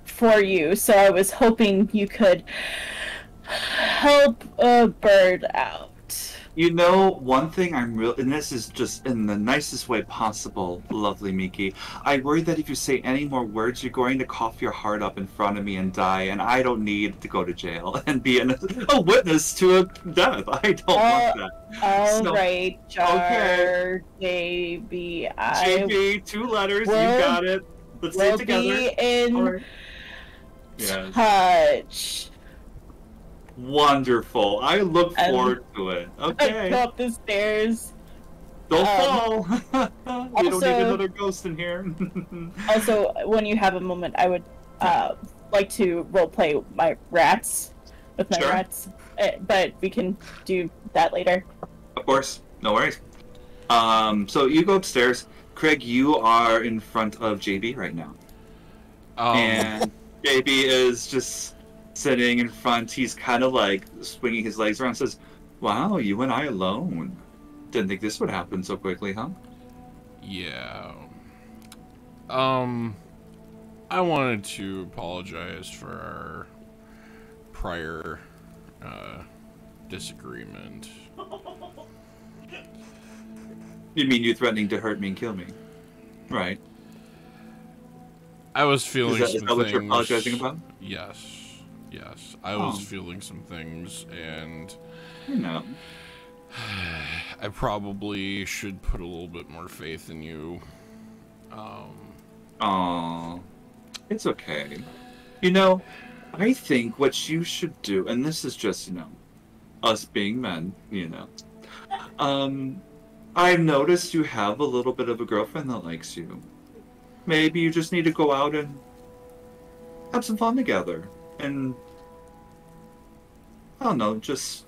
for you, so I was hoping you could help a bird out. One thing and this is just in the nicest way possible, lovely Miki, I worry that if you say any more words, you're going to cough your heart up in front of me and die, and I don't need to go to jail and be a witness to a death. I don't want that. Alright, Jar, okay. JB, JB, 2 letters, you got it. Let's say it together. Be in Yes. touch. Wonderful. I look forward to it. Okay. I go up the stairs. Don't fall. We don't need another ghost in here. Also, when you have a moment, I would like to roleplay my rats with my rats, but we can do that later. Of course, no worries. So you go upstairs. Craig, you are in front of JB right now, and JB is just sitting in front. He's kind of like swinging his legs around. Says, "Wow, you and I alone. Didn't think this would happen so quickly, huh?" Yeah. I wanted to apologize for our prior disagreement. You mean you threatening to hurt me and kill me? Right. I was feeling some things. Is that what you're apologizing about? Yes. I was feeling some things, and I probably should put a little bit more faith in you. It's okay. I think what you should do, and this is just, us being men, you know. I've noticed you have a little bit of a girlfriend that likes you. Maybe you just need to go out and have some fun together. And, I don't know, just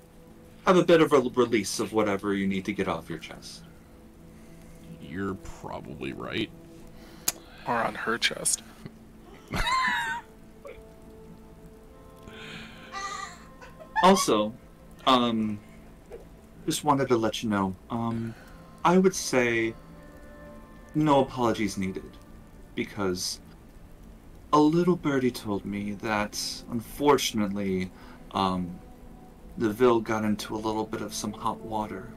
have a bit of a release of whatever you need to get off your chest. You're probably right. Or on her chest. Also, just wanted to let you know, I would say no apologies needed, because a little birdie told me that, unfortunately, the Ville got into a little bit of some hot water,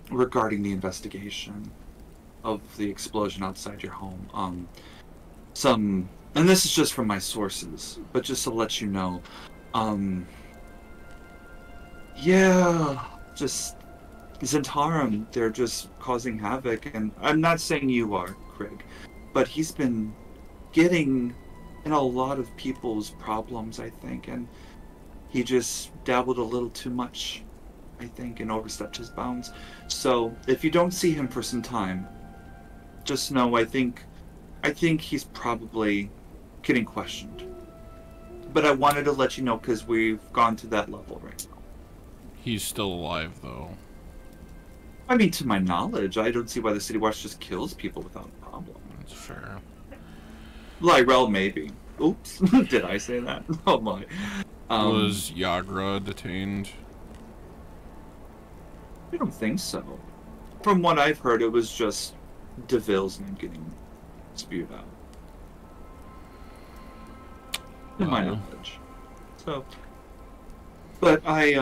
regarding the investigation of the explosion outside your home. And this is just from my sources, but just to let you know, yeah, just Zentarum, they're just causing havoc, and I'm not saying you are, Craig, but he's been getting in a lot of people's problems, I think, and he just dabbled a little too much, I think, and overstepped his bounds. So if you don't see him for some time, just know I think he's probably getting questioned. But I wanted to let you know because we've gone to that level right now. He's still alive, though. I mean, to my knowledge, I don't see why the City Watch just kills people without a problem. That's fair. Lyrel, maybe. Oops, did I say that? Oh my. Was Yagra detained? I don't think so. From what I've heard, it was just DeVille's name getting spewed out. To my knowledge. So, but I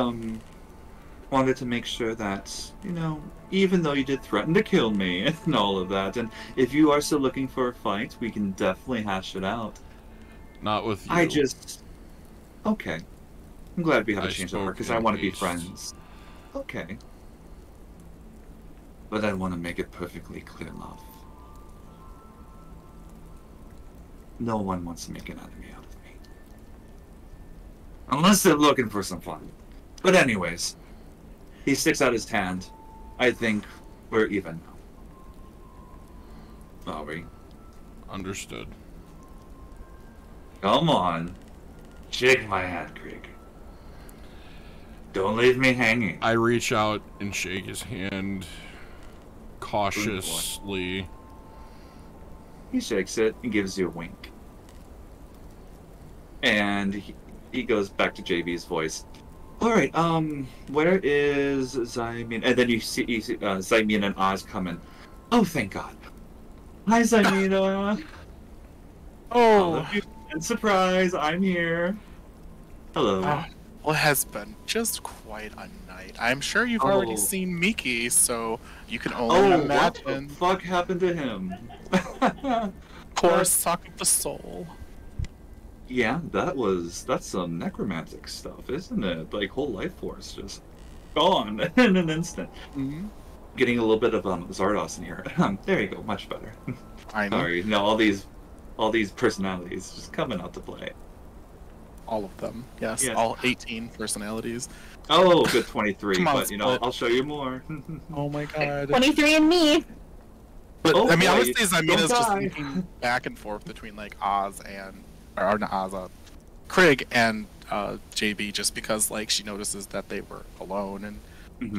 wanted to make sure that, you know, even though you did threaten to kill me and all of that, and if you are still looking for a fight, we can definitely hash it out. Not with you. I just... Okay. I'm glad we had a change of heart, because I want to be friends. Okay. But I want to make it perfectly clear, love. No one wants to make an enemy out of me. Unless they're looking for some fun. But anyways, he sticks out his hand. I think we're even now. Are we? Understood. Come on. Shake my hand, Krieg. Don't leave me hanging. I reach out and shake his hand cautiously. He shakes it and gives you a wink. And he goes back to JB's voice. Alright, where is Zymin? And then you see Zymin and Oz coming. Oh, thank God. Hi, Zymina. Oh. And surprise, I'm here. Hello. Well, it has been just quite a night. I'm sure you've already seen Miki, so you can only imagine. What the fuck happened to him? Poor suck of the soul. Yeah, that's some necromantic stuff, isn't it? Like, whole life force just gone in an instant. Mm-hmm. Getting a little bit of Zardos in here. There you go, much better. I know. Sorry, no, all these personalities just coming out to play. All of them, yes. All 18 personalities. Oh, good 23, on, but you know, I'll show you more. Oh my God. 23 and me. But I mean, honestly, Zymina's just thinking back and forth between like Oz and, or not Oz, Krieg and JB, just because like she notices that they were alone, and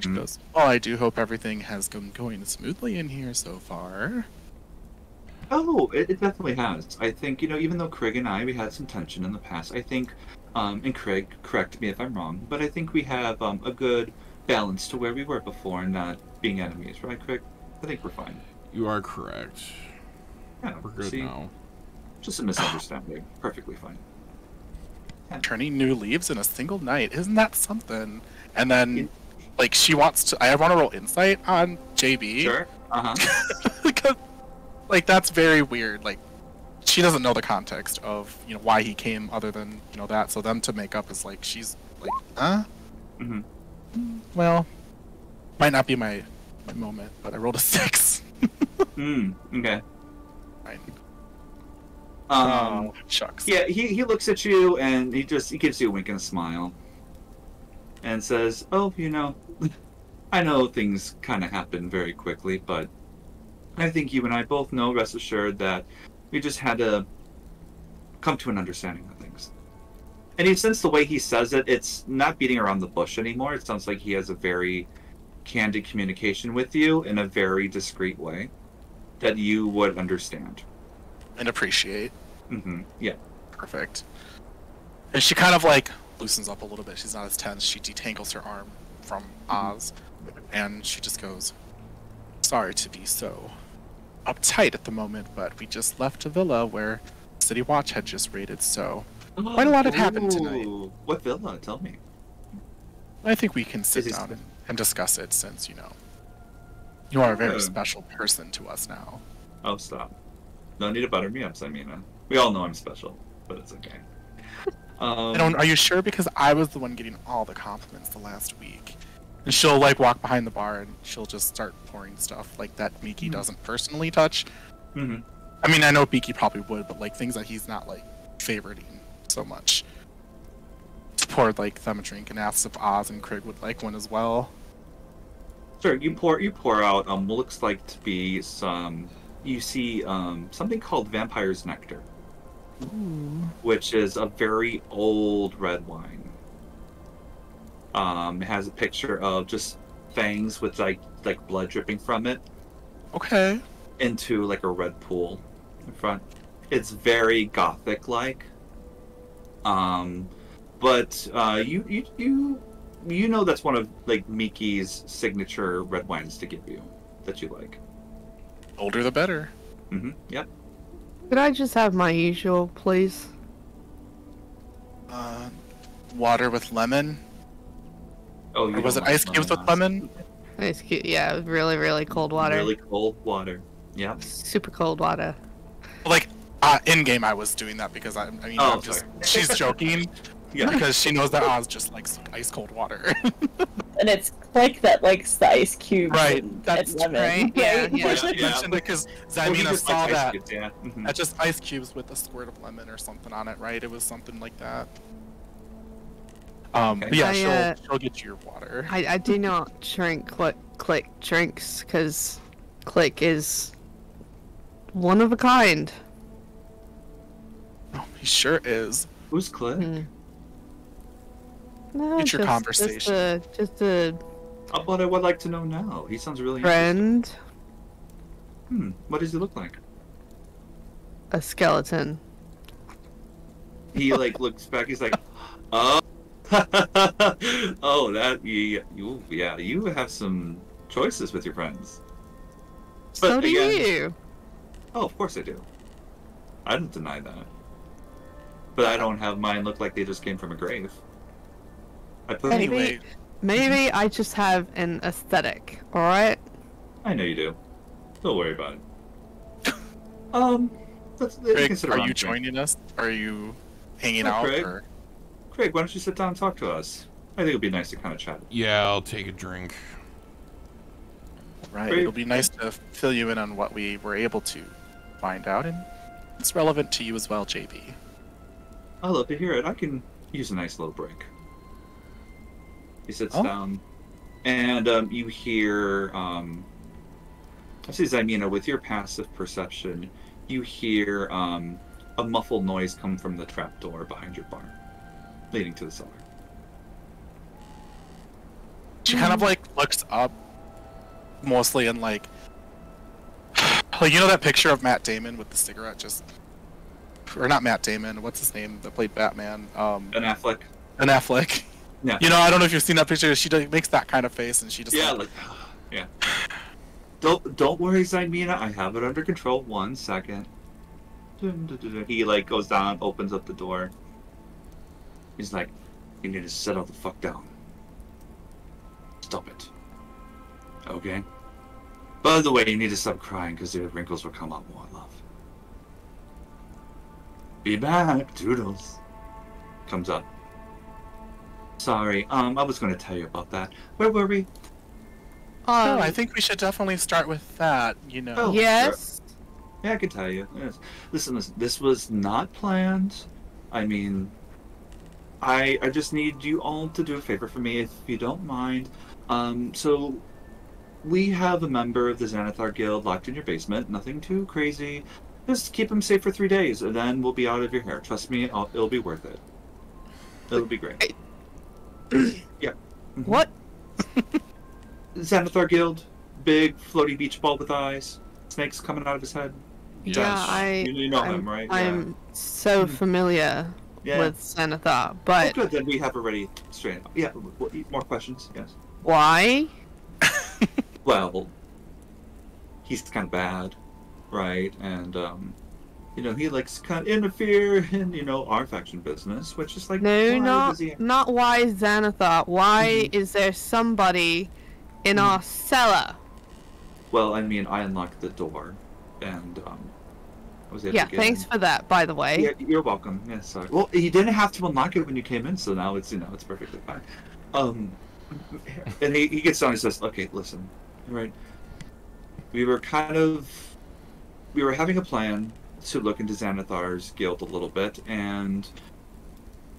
she goes, "Oh, I do hope everything has been going smoothly in here so far." Oh, it definitely has. I think, you know, even though Krieg and we had some tension in the past, I think, and Krieg, correct me if I'm wrong, but I think we have a good balance to where we were before and not being enemies, right, Krieg? I think we're fine. You are correct. Yeah, we're good now. Just a misunderstanding. Perfectly fine. Yeah. Turning new leaves in a single night. Isn't that something? And then, like, she wants to... I want to roll insight on JB. Sure. Uh-huh. Because, like, that's very weird. Like, she doesn't know the context of, you know, why he came other than, you know, that. So them to make up is like, she's like, huh? Mm-hmm. Well, might not be my moment, but I rolled a 6. Okay. Fine. Shucks. Yeah, he looks at you and he gives you a wink and a smile. and says, "Oh, I know things kind of happen very quickly, but I think you and I both know, rest assured, that we just had to come to an understanding of things." And you sense the way he says it, it's not beating around the bush anymore. It sounds like he has a very candid communication with you in a very discreet way that you would understand. And appreciate. Mm-hmm. Yeah. Perfect. And she kind of like loosens up a little bit. She's not as tense. She detangles her arm from Oz. And she just goes, "Sorry to be so uptight at the moment, but we just left a villa where City Watch had just raided, so quite a lot had happened tonight." What villa? Tell me. I think we can sit down and discuss it since, you are a very special person to us now. Oh, stop. No need to butter me up, Simena. We all know I'm special, but it's okay. Are you sure? Because I was the one getting all the compliments the last week. And she'll like walk behind the bar and she'll just start pouring stuff like that Miki doesn't personally touch. Mm-hmm. I mean, I know Miki probably would, but like things that he's not like favoriting so much. To pour like them a drink and asks if Oz and Craig would like one as well. Sure, you pour out what looks like to be some. You see something called Vampire's Nectar. Ooh. Which is a very old red wine. It has a picture of just fangs with like blood dripping from it. Okay. Into like a red pool in front. It's very gothic like. But you know that's one of like Miki's signature red wines to give you that you like. Older the better. Mm-hmm. Yep. Could I just have my usual, please? Water with lemon. Oh, or was it ice cubes with lemon? Ice cube, yeah, really, really cold water. Really cold water. Yep. Super cold water. Like in game, I was doing that because I'm just she's joking. Yeah. Because she knows that Oz just likes ice cold water. And it's Click that likes the ice cubes. Right. That's lemon. Right. Yeah. Mentioned it because Zymina saw like that. Cubes, yeah. Mm-hmm. That's just ice cubes with a squirt of lemon or something on it, right? It was something like that. But yeah, she'll get you your water. I do not drink what Click drinks because Click is one of a kind. Oh, he sure is. Who's Click? No, Future conversation. Just a What I would like to know now. He sounds really friend. What does he look like? A skeleton. He like looks back. He's like, oh, oh, that you have some choices with your friends. But So do you. Oh, of course I do. I didn't deny that. But I don't have mine look like they just came from a grave. Anyway. Maybe I just have an aesthetic, alright? I know you do. Don't worry about it. Craig, are you joining us? Are you hanging out? Craig? Or... Craig, why don't you sit down and talk to us? I think it'd be nice to kind of chat. Yeah, I'll take a drink. Right, Craig. it'll be nice to fill you in on what we were able to find out, and it's relevant to you as well, JB. I'd love to hear it. I can use a nice little break. He sits down, and you hear, Zymina, with your passive perception, you hear a muffled noise come from the trapdoor behind your bar, leading to the cellar. She kind of like looks up, mostly in like that picture of Matt Damon with the cigarette, or not Matt Damon, what's his name that played Batman? Ben Affleck. Ben Affleck. Yeah. I don't know if you've seen that picture. She makes that kind of face, and she just yeah. Don't worry, Zymina. I have it under control. 1 second. He like goes down, opens up the door. He's like, "You need to settle the fuck down. Stop it. Okay. By the way, you need to stop crying because the wrinkles will come up more, love. Be back, Toodles." Comes up. Sorry, I was going to tell you about that. Where were we? I think we should definitely start with that, Oh, yes. Sure. Yeah, I can tell you. Yes. Listen, this was not planned. I mean, I just need you all to do a favor for me, if you don't mind. So we have a member of the Xanathar Guild locked in your basement. Nothing too crazy. Just keep him safe for 3 days, and then we'll be out of your hair. Trust me, it'll be worth it. It'll be great. Yeah. Mm-hmm. What? Xanathar Guild, big floaty beach ball with eyes, snakes coming out of his head. Yeah, you know him, right? I'm so familiar with Xanathar, but... Oh, good, then we have already straightened up. Yeah, more questions? Yes. Why? Well, he's kind of bad, right? And, he likes to kind of interfere in, our faction business, which is like... No, not why Xanathar. Why is there somebody in our cellar? Well, I mean, I unlocked the door, and, I was able to get thanks for that, by the way. Yeah, you're welcome. Yeah, sorry. Well, you didn't have to unlock it when you came in, so now it's, it's perfectly fine. And he gets down and says, okay, listen, right? We were having a plan to look into Xanathar's guild a little bit, and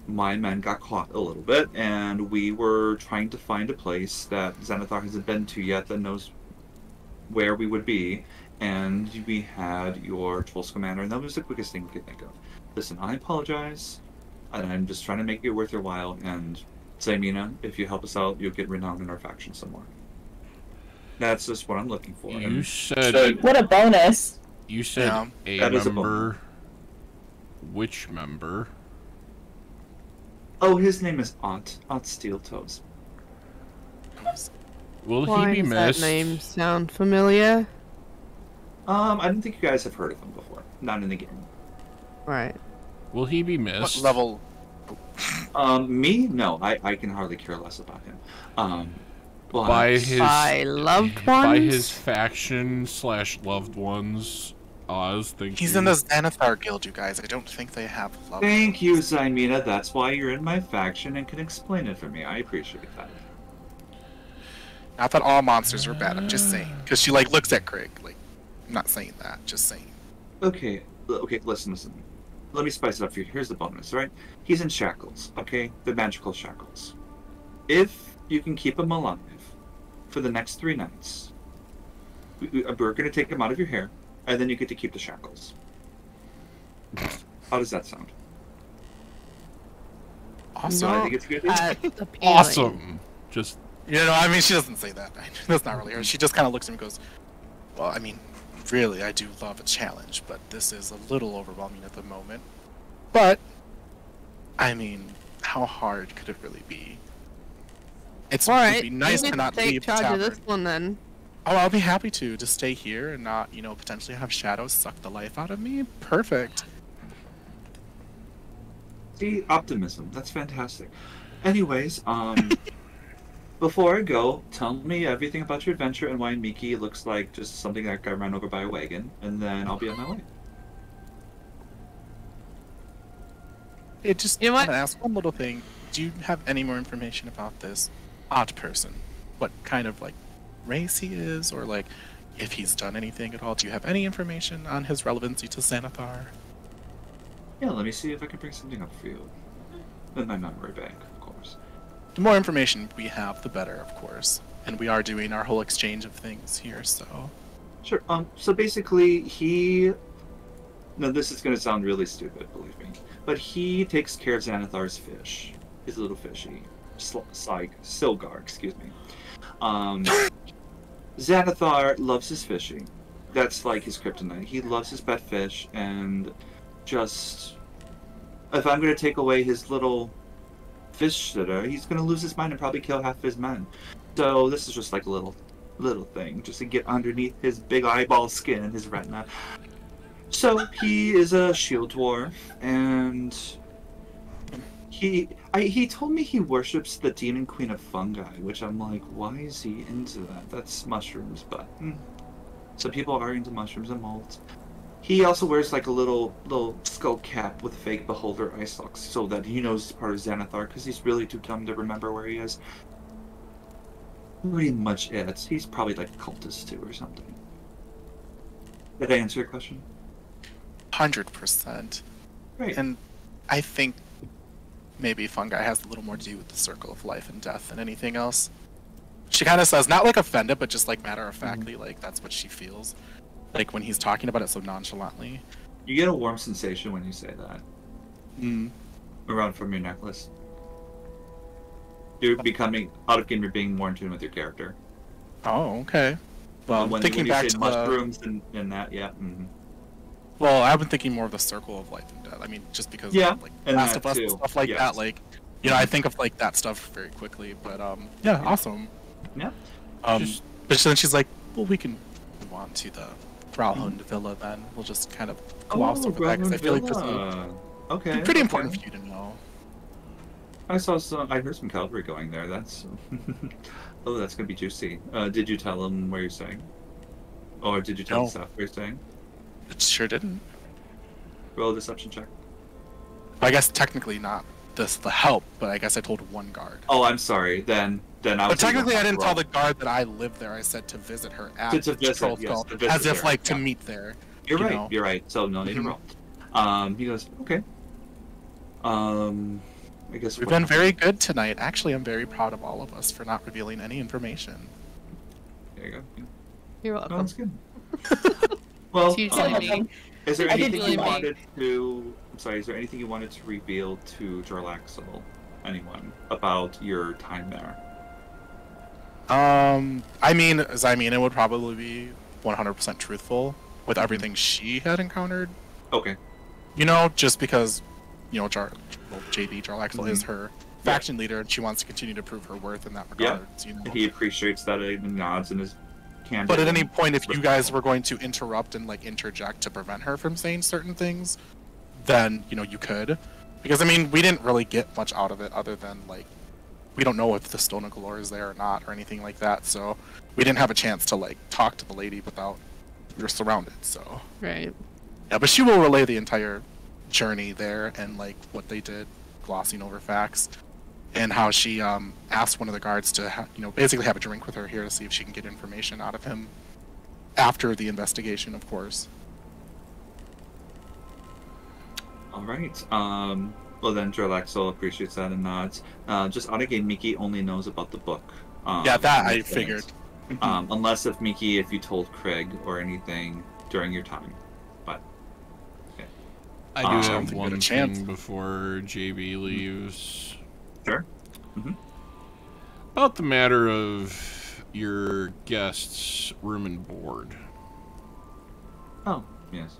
my men got caught a little bit, and we were trying to find a place that Xanathar hasn't been to yet that knows where we would be, and we had your Trolls Commander, and that was the quickest thing we could think of. Listen, I apologize, and I'm just trying to make it worth your while, and Zaymina, if you help us out, you'll get renowned in our faction some more. That's just what I'm looking for. You said... What a bonus! You said a member... Which member? Oh, his name is Aunt Steeltoes. Will he be missed? Why does that name sound familiar? I don't think you guys have heard of him before. Not in the game. Right. Will he be missed? What level? Me? No, I can hardly care less about him. By loved ones? By his faction / loved ones. Oz, thank He's in the Xanathar Guild, you guys. I don't think they have loved Thank you, Zaymina. That's why you're in my faction and can explain it for me. I appreciate that. Not that all monsters are bad, I'm just saying. Because she, looks at Craig. I'm not saying that, just saying. Okay, listen. Let me spice it up for you. Here's the bonus, right? He's in shackles, okay? The magical shackles. If you can keep him alive for the next 3 nights, we're going to take him out of your hair, and then you get to keep the shackles. How does that sound? Awesome. I think it's good. Awesome. Just... she doesn't say that. That's not really her. She just kind of looks at him and goes, well, really, I do love a challenge, but this is a little overwhelming at the moment. But, how hard could it really be? It'd be nice to not leave the tavern. Take charge of this one, then. Oh, I'll be happy to stay here and not, potentially have shadows suck the life out of me. Perfect. See, optimism. That's fantastic. Anyways, before I go, tell me everything about your adventure and why Miki looks like just something that got run over by a wagon, and then I'll be on my way. I want to ask one little thing. Do you have any more information about this odd person? What kind of, race he is, or, if he's done anything at all? Do you have any information on his relevancy to Xanathar? Yeah, let me see if I can bring something up for you. In my memory bank, of course. The more information we have, the better, of course. And we are doing our whole exchange of things here, so... Sure, so basically, now this is going to sound really stupid, believe me, but he takes care of Xanathar's fish. His little fishy. Silgar, excuse me. Xanathar loves his fishing. That's his kryptonite. He loves his pet fish, and just... If I'm going to take away his little fish sitter, he's going to lose his mind and probably kill half of his men. So this is just a little thing, just to get underneath his big eyeball skin and his retina. So he is a shield dwarf, and he told me he worships the demon queen of fungi, which I'm like, why is he into that? That's mushrooms, but some people are into mushrooms and molds. He also wears a little skull cap with fake beholder eye stalks, so that he knows he's part of Xanathar, because he's really too dumb to remember where he is. Pretty much it. He's probably a cultist too or something. Did I answer your question? 100%. Great. And I think maybe fungi has a little more to do with the circle of life and death than anything else. She kind of says, not like offended, but just like matter-of-factly, like that's what she feels. Like when he's talking about it so nonchalantly. You get a warm sensation when you say that. Around from your necklace. You're becoming, out of game, you're being more in tune with your character. Oh, okay. Well, thinking back to mushrooms and that, yeah. Well, I've been thinking more of the circle of life and death. I mean, just because of, like Last of Us and stuff like that. Like, you know, I think of like that stuff very quickly. But yeah, awesome. Yeah. But then she's like, well, we can move on to the Growlhund Villa then. We'll just kind of gloss over that because I feel like this is pretty important for you to know. I heard some cavalry going there. That's oh, that's gonna be juicy. Did you tell him where you're staying? Or did you tell the staff where you're staying? It sure didn't. Roll a deception check. I guess technically not the help, but I guess I told one guard. Oh, I'm sorry. Then I was. But technically, I didn't tell the guard that I live there. I said to visit her at to visit, yes, as if like to meet there. You're right. Know. You're right. So no need to roll. He goes, okay. I guess we've been very good tonight. Actually, I'm very proud of all of us for not revealing any information. There you go. You're welcome. No, that's good. Well, is there anything you wanted to? I'm sorry. Is there anything you wanted to reveal to Jarlaxle, anyone, about your time there? I mean, it would probably be 100% truthful with everything she had encountered. Okay. You know, just because, you know, JB Jarlaxle is her faction leader, and she wants to continue to prove her worth in that regard. Yeah. You know? He appreciates that and nods and is candid. But at any point, if you guys were going to interrupt and like interject to prevent her from saying certain things, then you know you could, because I mean we didn't really get much out of it other than like we don't know if the Stone of Galore is there or not or anything like that, so we didn't have a chance to like talk to the lady without we were surrounded. So right. Yeah, but she will relay the entire journey there and like what they did, glossing over facts, and how she asked one of the guards to you know basically have a drink with her here to see if she can get information out of him after the investigation, of course. All right. Well then, Jarlaxle appreciates that and nods. Just out of game, Miki only knows about the book. Yeah, that I figured. Unless if you told Craig or anything during your time. I do have one thing before JB leaves. Sure. About the matter of your guests' room and board. Oh, yes.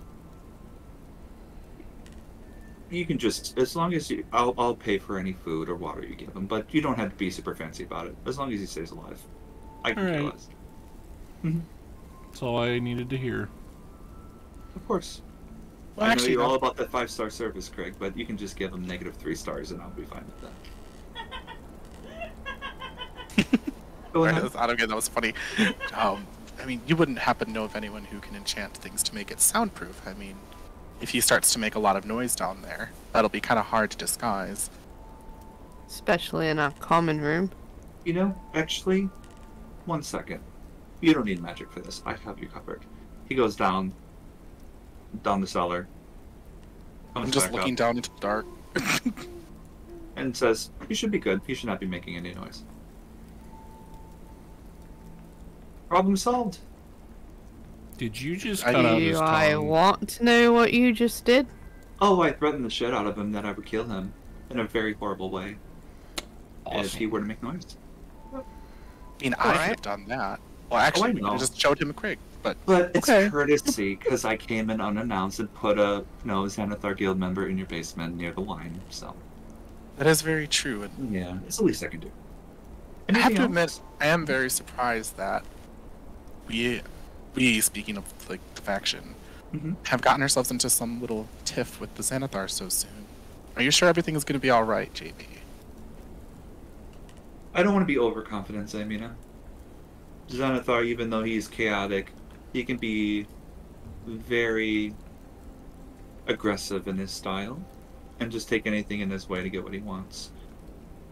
You can just, as long as you, I'll pay for any food or water you give him, but you don't have to be super fancy about it. As long as he stays alive, I can care less. That's all I needed to hear. Of course. Well, I know you're all about that 5-star service, Craig, but you can just give him -3 stars and I'll be fine with that. I don't get that was funny. I mean, you wouldn't happen to know of anyone who can enchant things to make it soundproof. I mean, if he starts to make a lot of noise down there, that'll be kind of hard to disguise. Especially in a common room. You know, actually, 1 second. You don't need magic for this. I have you covered. He goes down the cellar. I'm just looking down into the dark. And says, you should be good. You should not be making any noise. Problem solved. Did you just cut out his tongue? I want to know what you just did. Oh, I threatened the shit out of him that I would kill him in a very horrible way. Awesome. If he were to make noise. I mean, I could have done that. Well, actually, we could have just showed him a Craig. But it's courtesy, because I came in unannounced and put a Xanathar Guild member in your basement near the wine, so. That is very true. And yeah, it's the least I can do. I have to admit, I am very surprised that we speaking of like the faction, have gotten ourselves into some little tiff with the Xanathar so soon. Are you sure everything is going to be all right, JB? I don't want to be overconfident, Zamina. Xanathar, even though he's chaotic, he can be very aggressive in his style and just take anything in his way to get what he wants.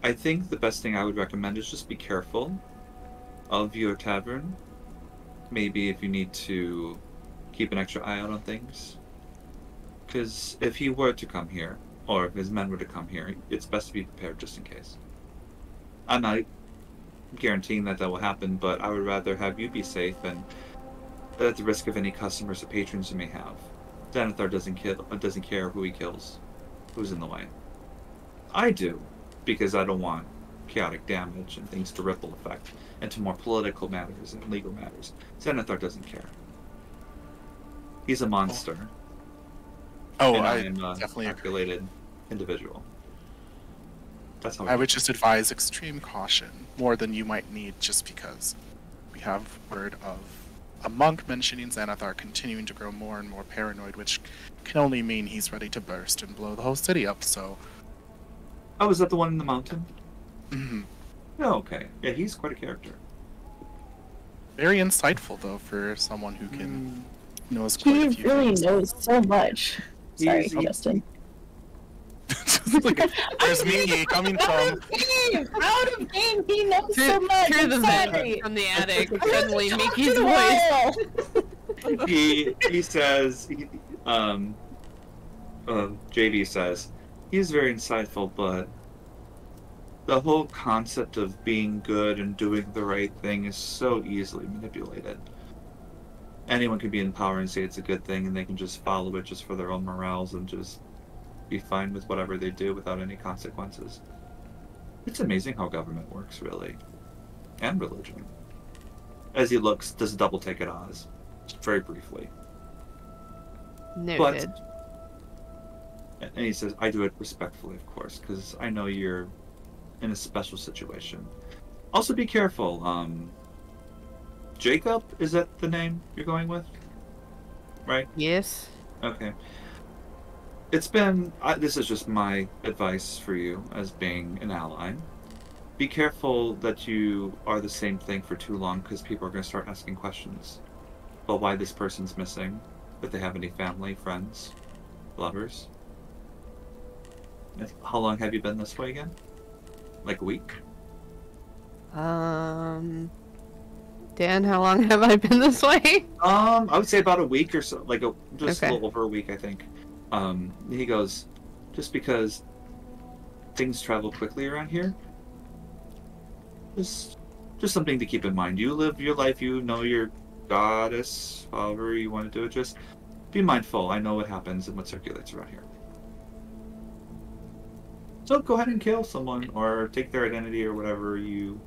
I think the best thing I would recommend is just be careful of your tavern. Maybe if you need to keep an extra eye out on things. Because if he were to come here, or if his men were to come here, it's best to be prepared just in case. I'm not guaranteeing that will happen, but I would rather have you be safe and at the risk of any customers or patrons you may have. Xanathar doesn't care who he kills, who's in the way. I do, because I don't want chaotic damage and things to ripple effect into more political matters and legal matters. Xanathar doesn't care. He's a monster. Oh, and I am a definitely calculated individual. That's how I would just advise extreme caution, more than you might need, just because we have word of a monk mentioning Xanathar continuing to grow more and more paranoid, which can only mean he's ready to burst and blow the whole city up, so... Oh, is that the one in the mountain? Mm-hmm. Oh, okay. Yeah, he's quite a character. Very insightful, though, for someone who can knows quite a He few really things. knows so much. Sorry, Justin. There's me coming from... Out of game, he knows so much. Through the vent from the attic, suddenly Miki's voice. He says, JB says, he's very insightful, but the whole concept of being good and doing the right thing is so easily manipulated. Anyone can be in power and say it's a good thing, and they can just follow it just for their own morals and just be fine with whatever they do without any consequences. It's amazing how government works, really. And religion. As he looks, does a double take at Oz. Just very briefly. Noted. And he says, I do it respectfully, of course, because I know you're in a special situation. Also be careful. Jacob, is that the name you're going with? Right? Yes. Okay. It's been... this is just my advice for you as being an ally. Be careful that you are the same thing for too long, because people are going to start asking questions about why this person's missing, if they have any family, friends, lovers. How long have you been this way again? Like a week? Dan, how long have I been this way? I would say about a week or so, like just Okay. a little over a week, I think. He goes, just because things travel quickly around here, just something to keep in mind. You live your life, you know your goddess, however you want to do it, just be mindful. I know what happens and what circulates around here. So go ahead and kill someone, or take their identity, or whatever you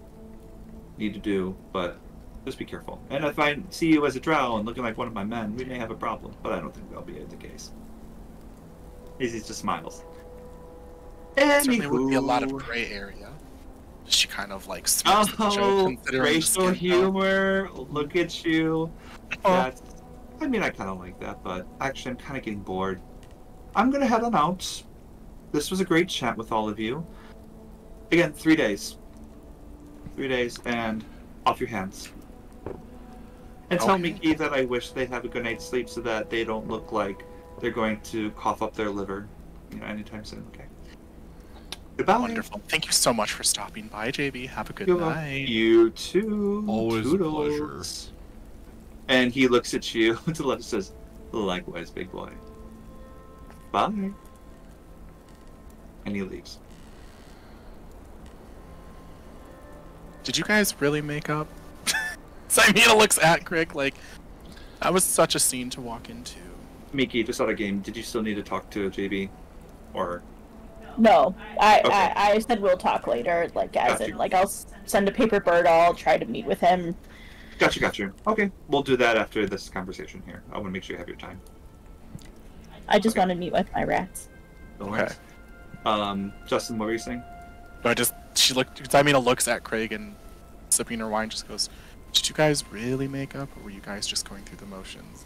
need to do, but just be careful. And if I see you as a drow and looking like one of my men, we may have a problem, but I don't think that'll be the case. He just smiles. Certainly would be a lot of gray area. She kind of like smirks the joke, considering racial the skin tone. humor. Look at you. That's, I mean, I kind of like that, but actually, I'm kind of getting bored. I'm gonna head on out. This was a great chat with all of you. Again, 3 days. 3 days, and off your hands. And tell Miki that I wish they have a good night's sleep so that they don't look like they're going to cough up their liver, anytime soon. Okay. Goodbye. Wonderful. Thank you so much for stopping by, JB. Have a good night. You too. Always Toodles. a pleasure. And he looks at you to the left and says, likewise, big boy. Bye. And he leaves. Did you guys really make up? Simena looks at Greg like, that was such a scene to walk into. Miki, just out of game, did you still need to talk to JB? Or... No, Okay. I said we'll talk later, like, as Gotcha. in, like, I'll send a paper bird, I'll try to meet with him. Gotcha. Okay, we'll do that after this conversation here. I want to make sure you have your time. I just want to meet with my rats. Okay. Justin, what were you saying? Simena looks at Craig and sipping her wine just goes, did you guys really make up, or were you guys just going through the motions?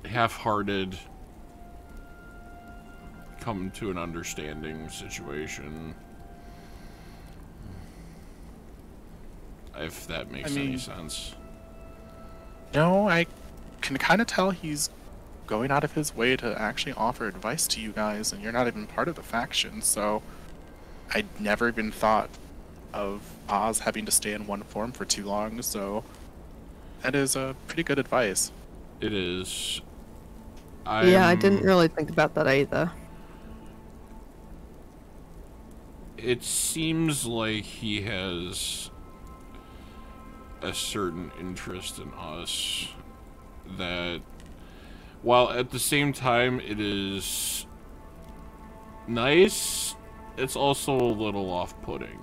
Half-hearted come to an understanding situation. If that makes any sense. No, I can kind of tell he's going out of his way to actually offer advice to you guys, and you're not even part of the faction, so I'd never even thought of Oz having to stay in one form for too long, so that is a pretty good advice. It is. Yeah, I didn't really think about that either. It seems like he has a certain interest in us that, while at the same time it is nice, it's also a little off-putting.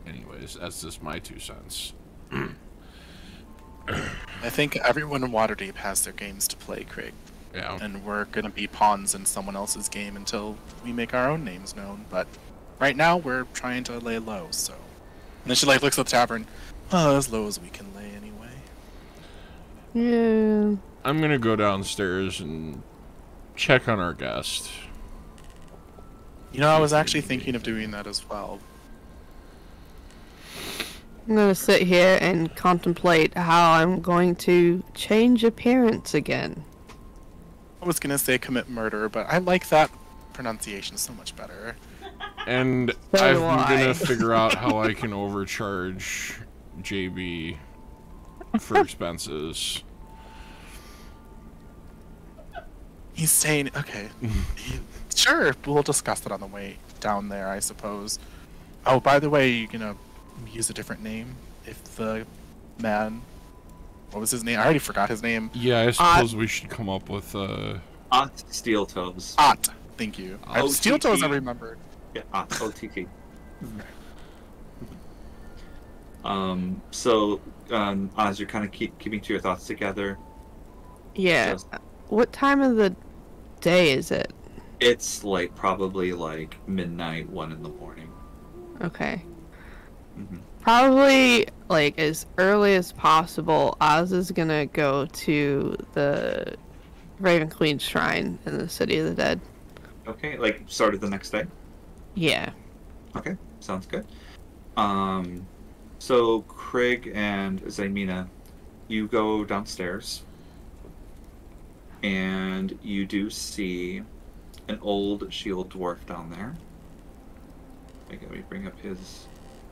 Anyways, that's just my 2 cents. I think everyone in Waterdeep has their games to play, Craig. Yeah. And we're gonna be pawns in someone else's game until we make our own names known. But right now, we're trying to lay low. So, and then she like looks at the tavern. Oh, as low as we can lay anyway. Yeah. I'm gonna go downstairs and check on our guest. You know, I was actually thinking of doing that as well. I'm gonna sit here and contemplate how I'm going to change appearance again. I was gonna say commit murder, but I like that pronunciation so much better. And So I'm gonna figure out how I can overcharge JB for expenses. He's saying, okay, sure, we'll discuss it on the way down there, I suppose. Oh, by the way, you're gonna use a different name if the man... What was his name? I already forgot his name. Yeah, I suppose we should come up with Steel Toes. Ott, thank you. Steel Toes I remembered. Yeah, OTT. So, as you're kind of keeping to your thoughts together. Yeah. What time of the day is it? It's like probably like midnight, 1 in the morning. Okay. Mm-hmm. Probably like as early as possible. Oz is gonna go to the Raven Queen Shrine in the City of the Dead. Okay, like started the next day? Yeah. Okay, sounds good. So Craig and Zaymina, you go downstairs, and you do see an old shield dwarf down there. Okay, let me bring up his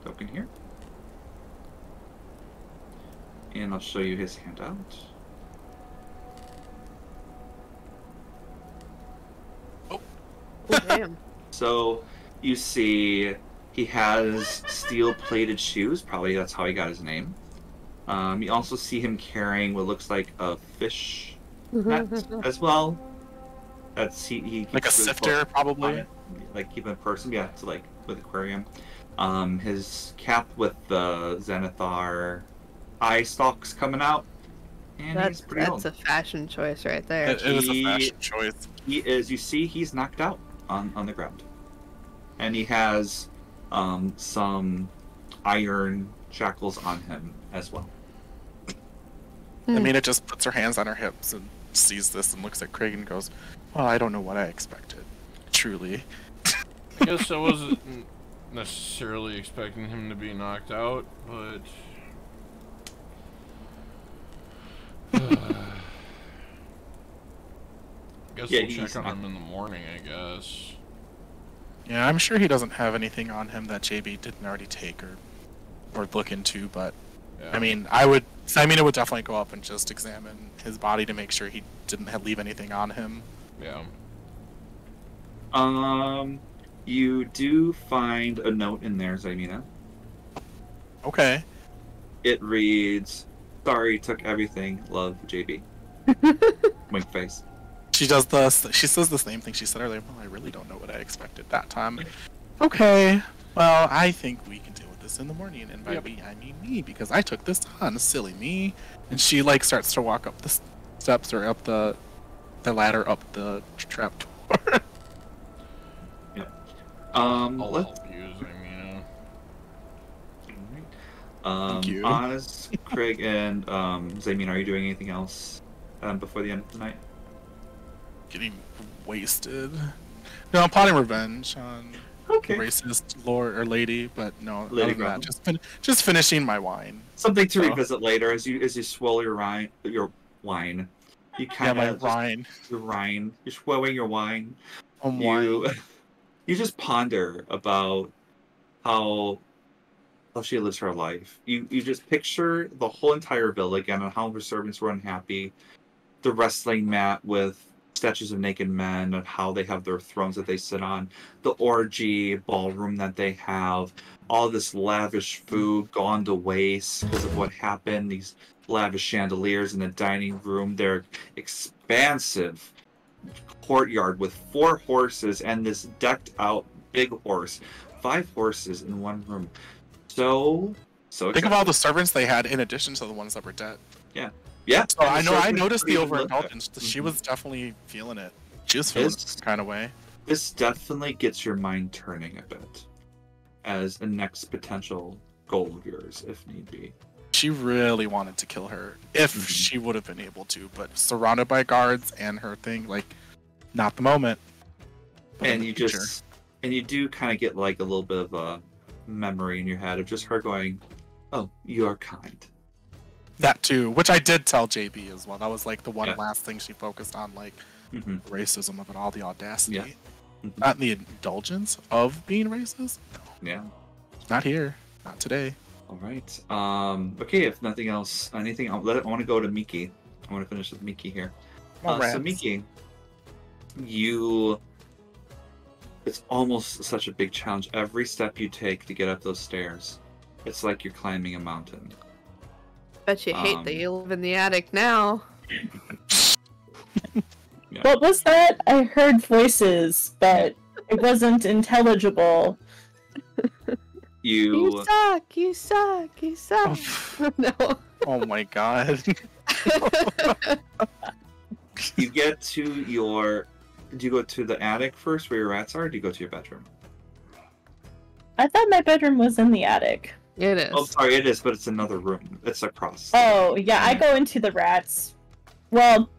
token here. And I'll show you his handout. Oh damn. So you see he has steel-plated shoes. Probably that's how he got his name. You also see him carrying what looks like a fish net as well. That's he like a sifter, probably. Like keep in person, yeah. So like with aquarium. His cap with the Zenithar eye stalks coming out. And he's pretty old. That's a fashion choice right there. It is a fashion choice. He is. You see, he's knocked out on the ground, and he has some iron shackles on him as well. Amina just puts her hands on her hips and sees this and looks at Craig and goes, "Well, I don't know what I expected. Truly." I guess I wasn't necessarily expecting him to be knocked out, but guess we'll check on him in the morning, I guess. Yeah, I'm sure he doesn't have anything on him that JB didn't already take or look into, but yeah. I mean, I would definitely go up and just examine his body to make sure he didn't leave anything on him. Yeah. You do find a note in there, Zaymina. Okay. It reads, "Sorry, took everything. Love, JB." Wink face. She says the same thing she said earlier. Well, I really don't know what I expected that time. Okay. Well, I think we can deal with this in the morning. And by we, I mean me, because I took this on. Silly me. And she like starts to walk up the steps or up the ladder up the trap door. I'll help you, Zaymina. Thank you. Oz, Craig, and Zaymina, are you doing anything else before the end of the night? Getting wasted. No, I'm plotting revenge on the racist lord or lady, but no, other than that, just finishing my wine. Something to revisit later as you swallow your wine. You kind of wine. Your wine. You're swallowing your wine. Wine. You just ponder about how she lives her life. You just picture the whole entire villa again and how her servants were unhappy. The wrestling mat with statues of naked men and how they have their thrones that they sit on. The orgy ballroom that they have. All this lavish food gone to waste because of what happened. These lavish chandeliers in the dining room. Their expansive courtyard with 4 horses and this decked out big horse. 5 horses in one room. So think of all the servants they had in addition to the ones that were dead. Yeah. Yeah. So I noticed the overindulgence. She was definitely feeling it. She was feeling this kind of way. This definitely gets your mind turning a bit as a next potential goal of yours, if need be. She really wanted to kill her if she would have been able to, but surrounded by guards and her thing, like, not the moment. And you do kind of get like a little bit of a memory in your head of just her going, "Oh, you are kind." That too, which I did tell JB as well. That was like the one last thing she focused on, like racism of it all, the audacity. Yeah. Not the indulgence of being racist. No. Yeah. Not here. Not today. All right. Okay, if nothing else, anything, I want to go to Miki. I want to finish with Miki here. So Miki, it's almost such a big challenge. Every step you take to get up those stairs, it's like you're climbing a mountain. Bet you hate that you live in the attic now. Yeah. What was that? I heard voices, but it wasn't intelligible. You suck, you suck, you suck. No. Oh my god. You get to your... Do you go to the attic first where your rats are, or do you go to your bedroom? I thought my bedroom was in the attic. It is. Oh, sorry, it is, but it's another room. It's across. Oh, yeah, I go into the rats. Well,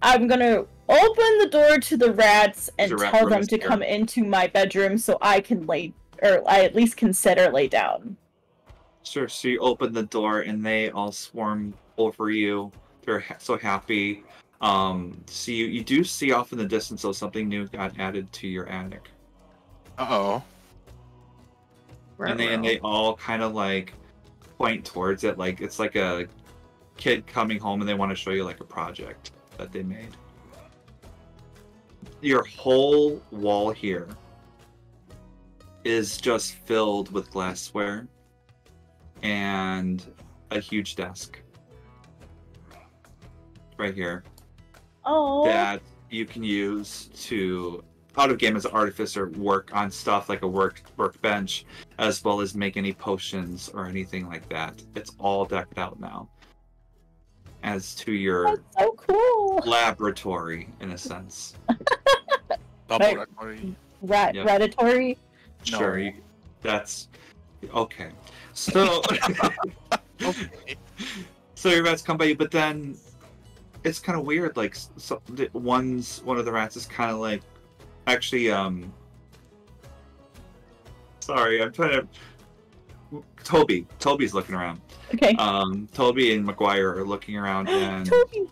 I'm gonna open the door to the rats and tell them to come into my bedroom so I can I at least consider lay down. Sure, so you open the door and they all swarm over you. They're so happy. So you do see off in the distance, though, something new got added to your attic. Uh-oh. And they all kind of like point towards it, like it's like a kid coming home and they want to show you like a project that they made. Your whole wall here is just filled with glassware and a huge desk right here. Oh. That you can use to, out of game as an artificer, work on stuff like a workbench, as well as make any potions or anything like that. It's all decked out now. As to your That's so cool. laboratory, in a sense. Laboratory. Radatory? Sure, No. That's... Okay. So... Okay. So your rats come by you, but then... It's kind of weird, like, so, one of the rats is kind of like... Actually, sorry, I'm trying to... Toby's looking around. Okay. Toby and McGuire are looking around, and Toby.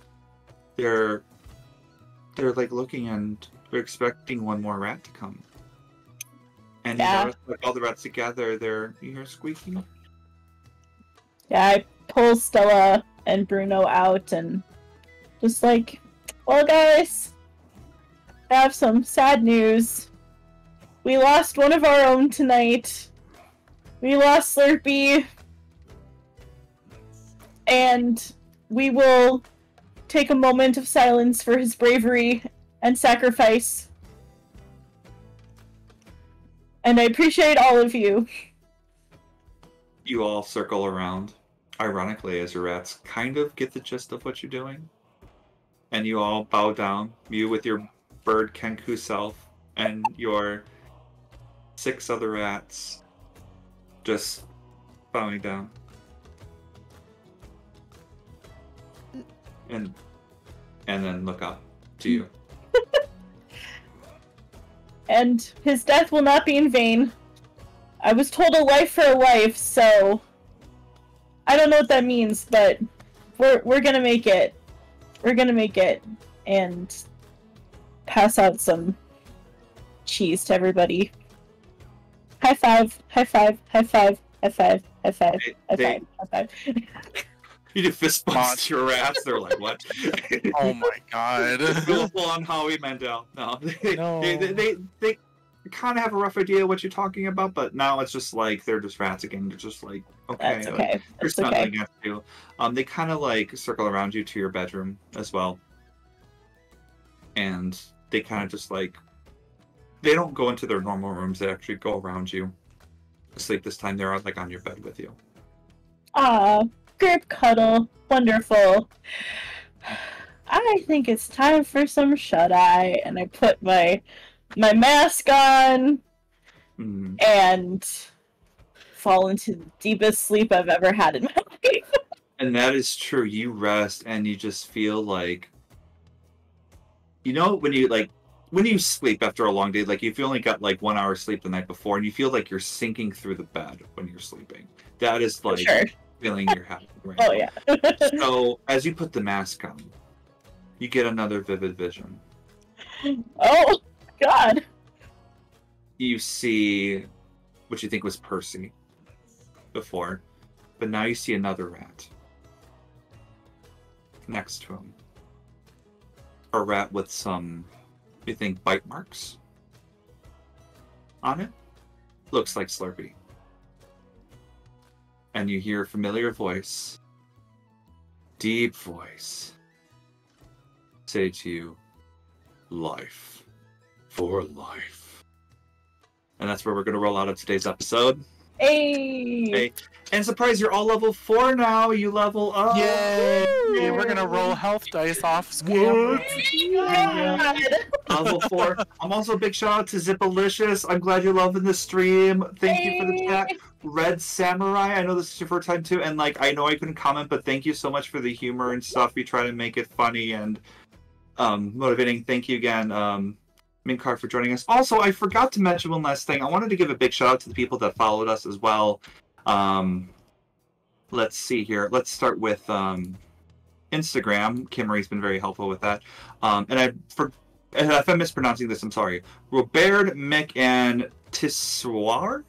they're like looking, and they're expecting one more rat to come. And you notice, like, all the rats together, you hear squeaking. Yeah, I pull Stella and Bruno out and just like, well, guys, I have some sad news. We lost one of our own tonight. We lost Slurpee. And we will take a moment of silence for his bravery and sacrifice. And I appreciate all of you. You all circle around, ironically, as your rats kind of get the gist of what you're doing. And you all bow down, you with your bird Kenku self, and your 6 other rats just bowing down. And then look up to you. And his death will not be in vain. I was told a life for a life, so I don't know what that means, but we're gonna make it. We're gonna make it and pass out some cheese to everybody. How High five, high five, high five, high five, high five, high five, high five. You do fist bumps to your ass. They're like, what? Oh my god. Available on Howie Mandel. No. They kind of have a rough idea what you're talking about, but now it's just like they're just rats again. They're just like, okay, that's okay. Like, you're snuggling at you. They kind of like circle around you to your bedroom as well, and they kind of just like, they don't go into their normal rooms. They actually go around you. Sleep this time. They're like on your bed with you. Ah, grip cuddle, wonderful. I think it's time for some shut-eye, and I put my mask on and fall into the deepest sleep I've ever had in my life. And that is true. You rest and you just feel like, you know, when you sleep after a long day, like if you only got like 1 hour sleep the night before, and you feel like you're sinking through the bed when you're sleeping. That is like the feeling you're having right now. Oh yeah. So as you put the mask on, you get another vivid vision. Oh God. You see what you think was Percy before, but now you see another rat next to him. A rat with some, you think, bite marks on it. Looks like Slurpee. And you hear a familiar voice, deep voice, say to you, life for life. And that's where we're going to roll out of today's episode. Hey. And surprise, you're all level 4 now. You level up. Yay! We're gonna roll health dice off scam. Level 4. I'm also a big shout out to Zipalicious. I'm glad you're loving the stream. Thank you for the chat. Red Samurai, I know this is your first time too, and like I know I couldn't comment, but thank you so much for the humor and stuff. We try to make it funny and motivating. Thank you again, Minkar, for joining us. Also, I forgot to mention one last thing. I wanted to give a big shout out to the people that followed us as well. Let's see here. Let's start with Instagram. Kimarie's been very helpful with that. And if I'm mispronouncing this, I'm sorry. Robert, Mick, and Tissoir.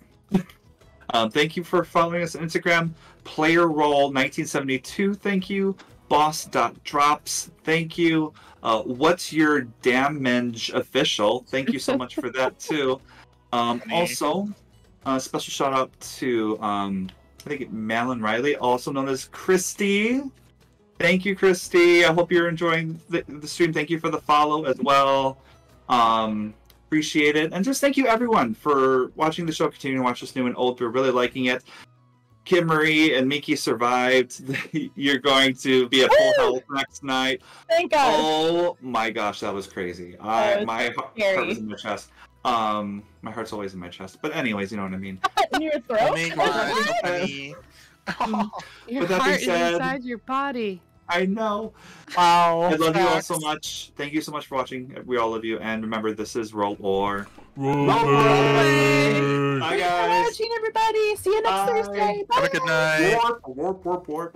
Thank you for following us on Instagram. Player Roll 1972. Thank you. Boss.drops. Thank you. What's Your Damage Official? Thank you so much for that too. Also, special shout out to I think Malin Riley, also known as Christy. Thank you, Christy. I hope you're enjoying the stream. Thank you for the follow as well. Appreciate it. And just thank you everyone for watching the show. Continue to watch this new and old. We're really liking it. Kimarie and Miki survived. You're going to be at full health next night. Thank God. Oh my gosh, that was crazy. My heart was in my chest. My heart's always in my chest. But anyways, you know what I mean. In your throat? Oh my God. Your But that heart being said, is inside your body. I know. Wow. I love you all so much. Thank you so much for watching. We all love you. And remember, this is Roll War. Roll Bye, Thanks for guys. watching, everybody. See you next Thursday. Bye. Have a good night. Warp. Roar.